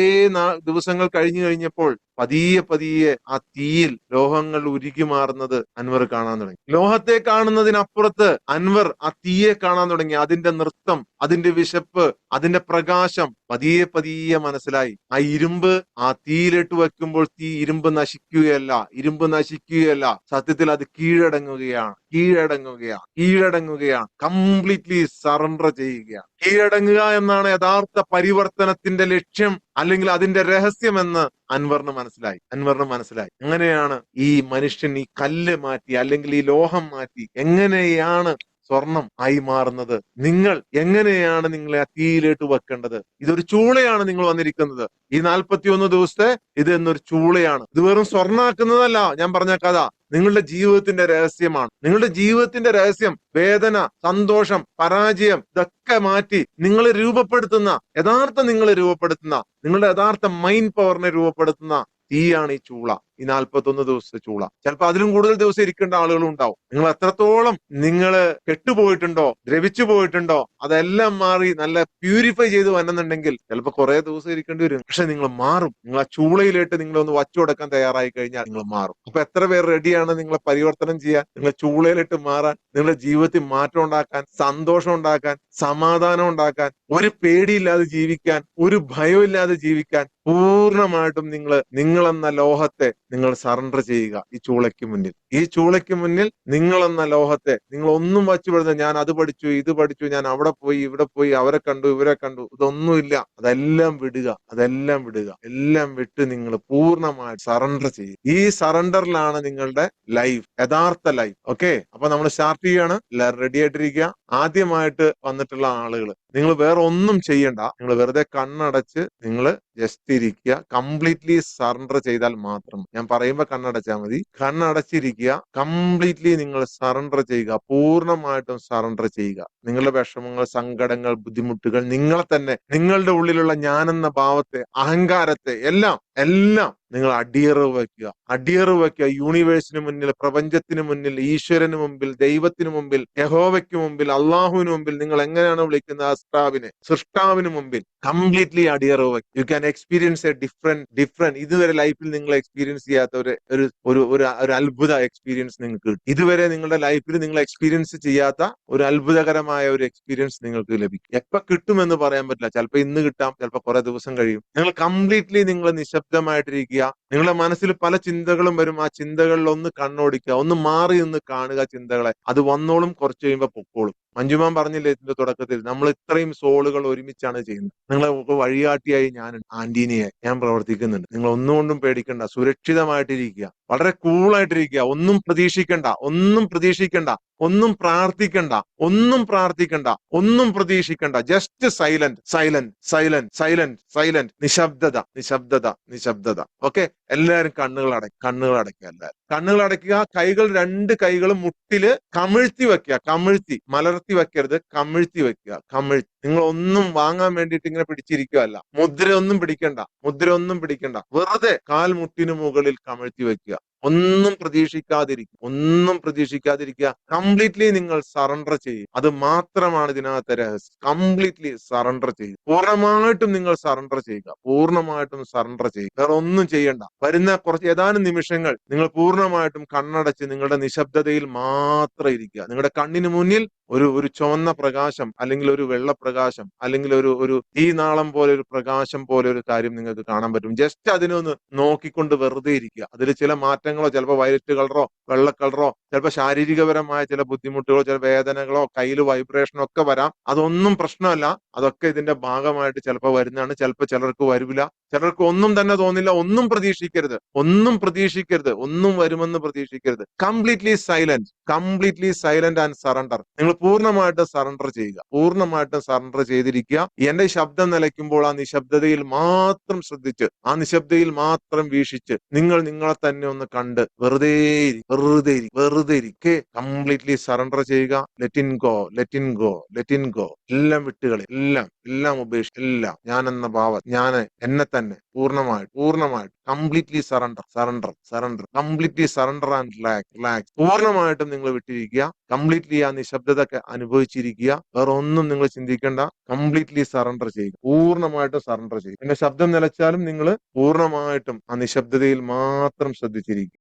ദിവസങ്ങൾ കഴിഞ്ഞപ്പോൾ പതിയെ ആ തീയിൽ ലോഹങ്ങൾ ഉരുകി മാറുന്നത് അൻവർ കാണാൻ തുടങ്ങി. ലോഹത്തെ കാണുന്നതിനപ്പുറത്ത് അൻവർ ആ തീയെ കാണാൻ തുടങ്ങി. അതിന്റെ നൃത്തം, അതിന്റെ വിശപ്പ്, അതിന്റെ പ്രകാശം പതിയെ മനസ്സിലായി. ആ ഇരുമ്പ് ആ തീയിലിട്ട് വെക്കുമ്പോൾ ഇരുമ്പ് നശിക്കുകയല്ല, സത്യത്തിൽ അത് കീഴടങ്ങുകയാണ്. കംപ്ലീറ്റ്ലി സറണ്ടർ ചെയ്യുകയാണ്. കീഴടങ്ങുക എന്നാണ് യഥാർത്ഥ പരിവർത്തനത്തിന്റെ ലക്ഷ്യം, അല്ലെങ്കിൽ അതിന്റെ രഹസ്യമെന്ന് അൻവറിന് മനസ്സിലായി. എങ്ങനെയാണ് ഈ മനുഷ്യൻ ഈ കല്ല് മാറ്റി, അല്ലെങ്കിൽ ഈ ലോഹം മാറ്റി എങ്ങനെയാണ് സ്വർണം ആയി മാറുന്നത്? നിങ്ങൾ എങ്ങനെയാണ് നിങ്ങളെ ആ തീയിലേക്ക് വെക്കേണ്ടത്? ഇതൊരു ചൂളയാണ് നിങ്ങൾ വന്നിരിക്കുന്നത്. ഈ 41 ദിവസത്തെ ഇത് എന്നൊരു ചൂളയാണ്. ഇത് വെറും സ്വർണ്ണാക്കുന്നതല്ല. ഞാൻ പറഞ്ഞ കഥ നിങ്ങളുടെ ജീവിതത്തിന്റെ രഹസ്യമാണ്. നിങ്ങളുടെ ജീവിതത്തിന്റെ രഹസ്യം വേദന, സന്തോഷം, പരാജയം ഇതൊക്കെ മാറ്റി നിങ്ങളെ രൂപപ്പെടുത്തുന്ന, നിങ്ങളുടെ യഥാർത്ഥ മൈൻഡ് പവറിനെ രൂപപ്പെടുത്തുന്ന തീയാണ് ഈ ചൂള. ഈ 41 ദിവസത്തെ ചൂള. ചിലപ്പോൾ അതിലും കൂടുതൽ ദിവസം ഇരിക്കേണ്ട ആളുകളും ഉണ്ടാവും. നിങ്ങൾ എത്രത്തോളം നിങ്ങൾ കെട്ടുപോയിട്ടുണ്ടോ, ദ്രവിച്ചു പോയിട്ടുണ്ടോ, അതെല്ലാം മാറി നല്ല പ്യൂരിഫൈ ചെയ്ത് വരണമെന്നുണ്ടെങ്കിൽ ചിലപ്പോൾ കുറെ ദിവസം ഇരിക്കേണ്ടി വരും. പക്ഷെ നിങ്ങൾ മാറും. നിങ്ങൾ ആ ചൂളയിലിട്ട് നിങ്ങൾ ഒന്ന് വച്ചു കൊടുക്കാൻ തയ്യാറായി കഴിഞ്ഞാൽ നിങ്ങൾ മാറും. അപ്പൊ എത്ര പേർ റെഡിയാണ് നിങ്ങളെ പരിവർത്തനം ചെയ്യാൻ, നിങ്ങളെ ചൂളയിലിട്ട് മാറാൻ, നിങ്ങളുടെ ജീവിതത്തിൽ മാറ്റം ഉണ്ടാക്കാൻ, സന്തോഷം ഉണ്ടാക്കാൻ, സമാധാനം ഉണ്ടാക്കാൻ, ഒരു പേടിയില്ലാതെ ജീവിക്കാൻ, ഒരു ഭയമില്ലാതെ ജീവിക്കാൻ, പൂർണ്ണമായിട്ടും നിങ്ങളെന്ന ലോഹത്തെ നിങ്ങൾ സറണ്ടർ ചെയ്യുക ഈ ചൂളയ്ക്ക് മുന്നിൽ. ഈ ചൂളയ്ക്ക് മുന്നിൽ നിങ്ങളെന്ന ലോഹത്തെ നിങ്ങൾ ഒന്നും വച്ചുപെടുന്ന, ഞാൻ അത് പഠിച്ചു, ഇത് പഠിച്ചു, ഞാൻ അവിടെ പോയി, ഇവിടെ പോയി, അവരെ കണ്ടു, ഇവരെ കണ്ടു, ഇതൊന്നുമില്ല. അതെല്ലാം വിടുക, അതെല്ലാം വിടുക. എല്ലാം വിട്ട് നിങ്ങൾ പൂർണ്ണമായി സറണ്ടർ ചെയ്യുക. ഈ സറണ്ടറിലാണ് നിങ്ങളുടെ ലൈഫ്, യഥാർത്ഥ ലൈഫ്. ഓക്കെ, അപ്പൊ നമ്മൾ സ്റ്റാർട്ട് ചെയ്യാണ്. എല്ലാവരും റെഡി ആയിട്ടിരിക്കുക. ആദ്യമായിട്ട് വന്നിട്ടുള്ള ആളുകൾ, നിങ്ങൾ വേറെ ഒന്നും ചെയ്യണ്ട. നിങ്ങൾ വെറുതെ കണ്ണടച്ച് നിങ്ങൾ ജസ്റ്റ് ഇരിക്കുക. കംപ്ലീറ്റ്ലി സറണ്ടർ ചെയ്താൽ മാത്രം. ഞാൻ പറയുമ്പോ കണ്ണടച്ചാൽ മതി. കണ്ണടച്ചിരിക്കുക. കംപ്ലീറ്റ്ലി നിങ്ങൾ സറണ്ടർ ചെയ്യുക. പൂർണ്ണമായിട്ടും സറണ്ടർ ചെയ്യുക. നിങ്ങളുടെ വിഷമങ്ങൾ, സങ്കടങ്ങൾ, ബുദ്ധിമുട്ടുകൾ, നിങ്ങളെ തന്നെ, നിങ്ങളുടെ ഉള്ളിലുള്ള ഞാനെന്ന ഭാവത്തെ, അഹങ്കാരത്തെ എല്ലാം നിങ്ങൾ അടിയറവ് വയ്ക്കുക. അടിയറവ് വയ്ക്കുക. യൂണിവേഴ്സിന് മുന്നിൽ, പ്രപഞ്ചത്തിന് മുന്നിൽ, ഈശ്വരന് മുമ്പിൽ, ദൈവത്തിന് മുമ്പിൽ, യഹോവയ്ക്ക് മുമ്പിൽ, അള്ളാഹുവിന് മുമ്പിൽ, നിങ്ങൾ എങ്ങനെയാണ് വിളിക്കുന്നത് സൃഷ്ടാവിന് മുമ്പിൽ കംപ്ലീറ്റ്ലി അടിയറവ് വയ്ക്കുക. You can experience A different ഇതുവരെ ലൈഫിൽ നിങ്ങൾ എക്സ്പീരിയൻസ് ചെയ്യാത്ത ഒരു അത്ഭുത എക്സ്പീരിയൻസ് നിങ്ങൾക്ക് കിട്ടും. ഇതുവരെ നിങ്ങളുടെ ലൈഫിൽ നിങ്ങൾ എക്സ്പീരിയൻസ് ചെയ്യാത്ത ഒരു അത്ഭുതകരമായ ഒരു എക്സ്പീരിയൻസ് നിങ്ങൾക്ക് ലഭിക്കും. എപ്പോ കിട്ടുമെന്ന് പറയാൻ പറ്റില്ല. ചിലപ്പോൾ ഇന്ന് കിട്ടാം, ചിലപ്പോൾ കുറെ ദിവസം കഴിയും. നിങ്ങൾ കംപ്ലീറ്റ്ലി നിങ്ങൾ നിശബ്ദമായിട്ടിരിക്കുക. നിങ്ങളുടെ മനസ്സിൽ പല ചിന്തകളും വരും. ആ ചിന്തകളിൽ ഒന്ന് കണ്ണോടിക്കുക, ഒന്ന് മാറി നിന്ന് കാണുക ചിന്തകളെ. അത് വന്നോളും, കുറച്ച് കഴിയുമ്പോൾ പൊക്കോളും. മഞ്ജുമാൻ പറഞ്ഞില്ലേ ഇതിന്റെ തുടക്കത്തിൽ, നമ്മൾ ഇത്രയും സോളുകൾ ഒരുമിച്ചാണ് ചെയ്യുന്നത്. നിങ്ങളെ വഴികാട്ടിയായി ഞാൻ, ആന്റീനിയായി ഞാൻ പ്രവർത്തിക്കുന്നുണ്ട്. നിങ്ങൾ ഒന്നുകൊണ്ടും പേടിക്കണ്ട. സുരക്ഷിതമായിട്ടിരിക്കുക. വളരെ കൂളായിട്ടിരിക്കുക. ഒന്നും പ്രതീക്ഷിക്കണ്ട, ഒന്നും പ്രതീക്ഷിക്കണ്ട, ഒന്നും പ്രാർത്ഥിക്കണ്ട, ഒന്നും പ്രാർത്ഥിക്കണ്ട, ഒന്നും പ്രതീക്ഷിക്കണ്ട. Just silent, silent, silent, silent, silent. നിശബ്ദത, നിശബ്ദത, നിശബ്ദത. ഓക്കെ, എല്ലാവരും കണ്ണുകൾ അടയ്ക്കുക. എല്ലാവരും കണ്ണുകൾ അടയ്ക്കുക. കൈകൾ, രണ്ട് കൈകളും മുട്ടില് കമിഴ്ത്തി വെക്കുക. കമിഴ്ത്തി, മലർത്തി വെക്കരുത്, കമിഴ്ത്തി വെക്കുക. കമിഴ്ത്തി. നിങ്ങൾ ഒന്നും വാങ്ങാൻ വേണ്ടിയിട്ട് ഇങ്ങനെ പിടിച്ചിരിക്കുകയല്ല. മുദ്രയൊന്നും പിടിക്കണ്ട. വെറുതെ കാൽ മുട്ടിന് മുകളിൽ കമിഴ്ത്തി വെക്കുക. ഒന്നും പ്രതീക്ഷിക്കാതിരിക്കുക. കംപ്ലീറ്റ്ലി നിങ്ങൾ സറണ്ടർ ചെയ്യും. അത് മാത്രമാണ് ഇതിനകത്തെ രഹസ്യം. കംപ്ലീറ്റ്ലി സറണ്ടർ ചെയ്യും. പൂർണ്ണമായിട്ടും നിങ്ങൾ സറണ്ടർ ചെയ്യുക. വേറെ ഒന്നും ചെയ്യണ്ട. വരുന്ന ഏതാനും നിമിഷങ്ങൾ നിങ്ങൾ പൂർണ്ണമായിട്ടും കണ്ണടച്ച് നിങ്ങളുടെ നിശബ്ദതയിൽ മാത്രം ഇരിക്കുക. നിങ്ങളുടെ കണ്ണിന് മുന്നിൽ ഒരു ചുവന്ന പ്രകാശം, അല്ലെങ്കിൽ ഒരു വെള്ളപ്രകാശം, അല്ലെങ്കിൽ ഒരു തീനാളം പോലെ ഒരു പ്രകാശം പോലെ ഒരു കാര്യം നിങ്ങൾക്ക് കാണാൻ പറ്റും. ജസ്റ്റ് അതിനൊന്ന് നോക്കിക്കൊണ്ട് വെറുതെ ഇരിക്കുക. അതിൽ ചില മാറ്റങ്ങളോ, ചിലപ്പോൾ വയലറ്റ് കളറോ, വെള്ള കളറോ, ചിലപ്പോൾ ശാരീരികപരമായ ചില ബുദ്ധിമുട്ടുകളോ, ചില വേദനകളോ, കയ്യിൽ വൈബ്രേഷനോ ഒക്കെ വരാം. അതൊന്നും പ്രശ്നമല്ല. അതൊക്കെ ഇതിന്റെ ഭാഗമായിട്ട് ചിലപ്പോൾ വരുന്നതാണ്. ചിലപ്പോൾ ചിലർക്ക് വരില്ല, ചിലർക്ക് ഒന്നും തന്നെ തോന്നില്ല. ഒന്നും പ്രതീക്ഷിക്കരുത്. ഒന്നും വരുമെന്ന് പ്രതീക്ഷിക്കരുത്. Completely silent and surrender. നിങ്ങൾ പൂർണ്ണമായിട്ട് സറണ്ടർ ചെയ്യുക. പൂർണ്ണമായിട്ട് സറണ്ടർ ചെയ്തിരിക്കുക. എന്റെ ശബ്ദം നിലയ്ക്കുമ്പോൾ ആ നിശബ്ദതയിൽ മാത്രം ശ്രദ്ധിച്ച്, ആ നിശബ്ദതയിൽ മാത്രം വീക്ഷിച്ച്, നിങ്ങളെ തന്നെ ഒന്ന് കണ്ട് വെറുതെ കംപ്ലീറ്റ്ലി സറണ്ടർ ചെയ്യുക. Let in go. എല്ലാം വിട്ടുകളി. എല്ലാം ഉപേക്ഷിച്ച്, എല്ലാം ഞാൻ എന്ന ഭാവം, ഞാൻ എന്നെ തന്നെ പൂർണ്ണമായിട്ട് completely surrender completely surrender and relax. പൂർണ്ണമായിട്ടും നിങ്ങൾ വിട്ടിരിക്കുക. കംപ്ലീറ്റ്ലി ആ നിശബ്ദത അനുഭവിച്ചിരിക്കുക. വേറെ ഒന്നും നിങ്ങൾ ചിന്തിക്കേണ്ട. കംപ്ലീറ്റ്ലി സറണ്ടർ ചെയ്യുക. പൂർണ്ണമായിട്ടും സറണ്ടർ ചെയ്യുക. പിന്നെ ശബ്ദം നിലച്ചാലും നിങ്ങൾ പൂർണ്ണമായിട്ടും ആ നിശബ്ദതയിൽ മാത്രം ശ്രദ്ധിച്ചിരിക്കുക.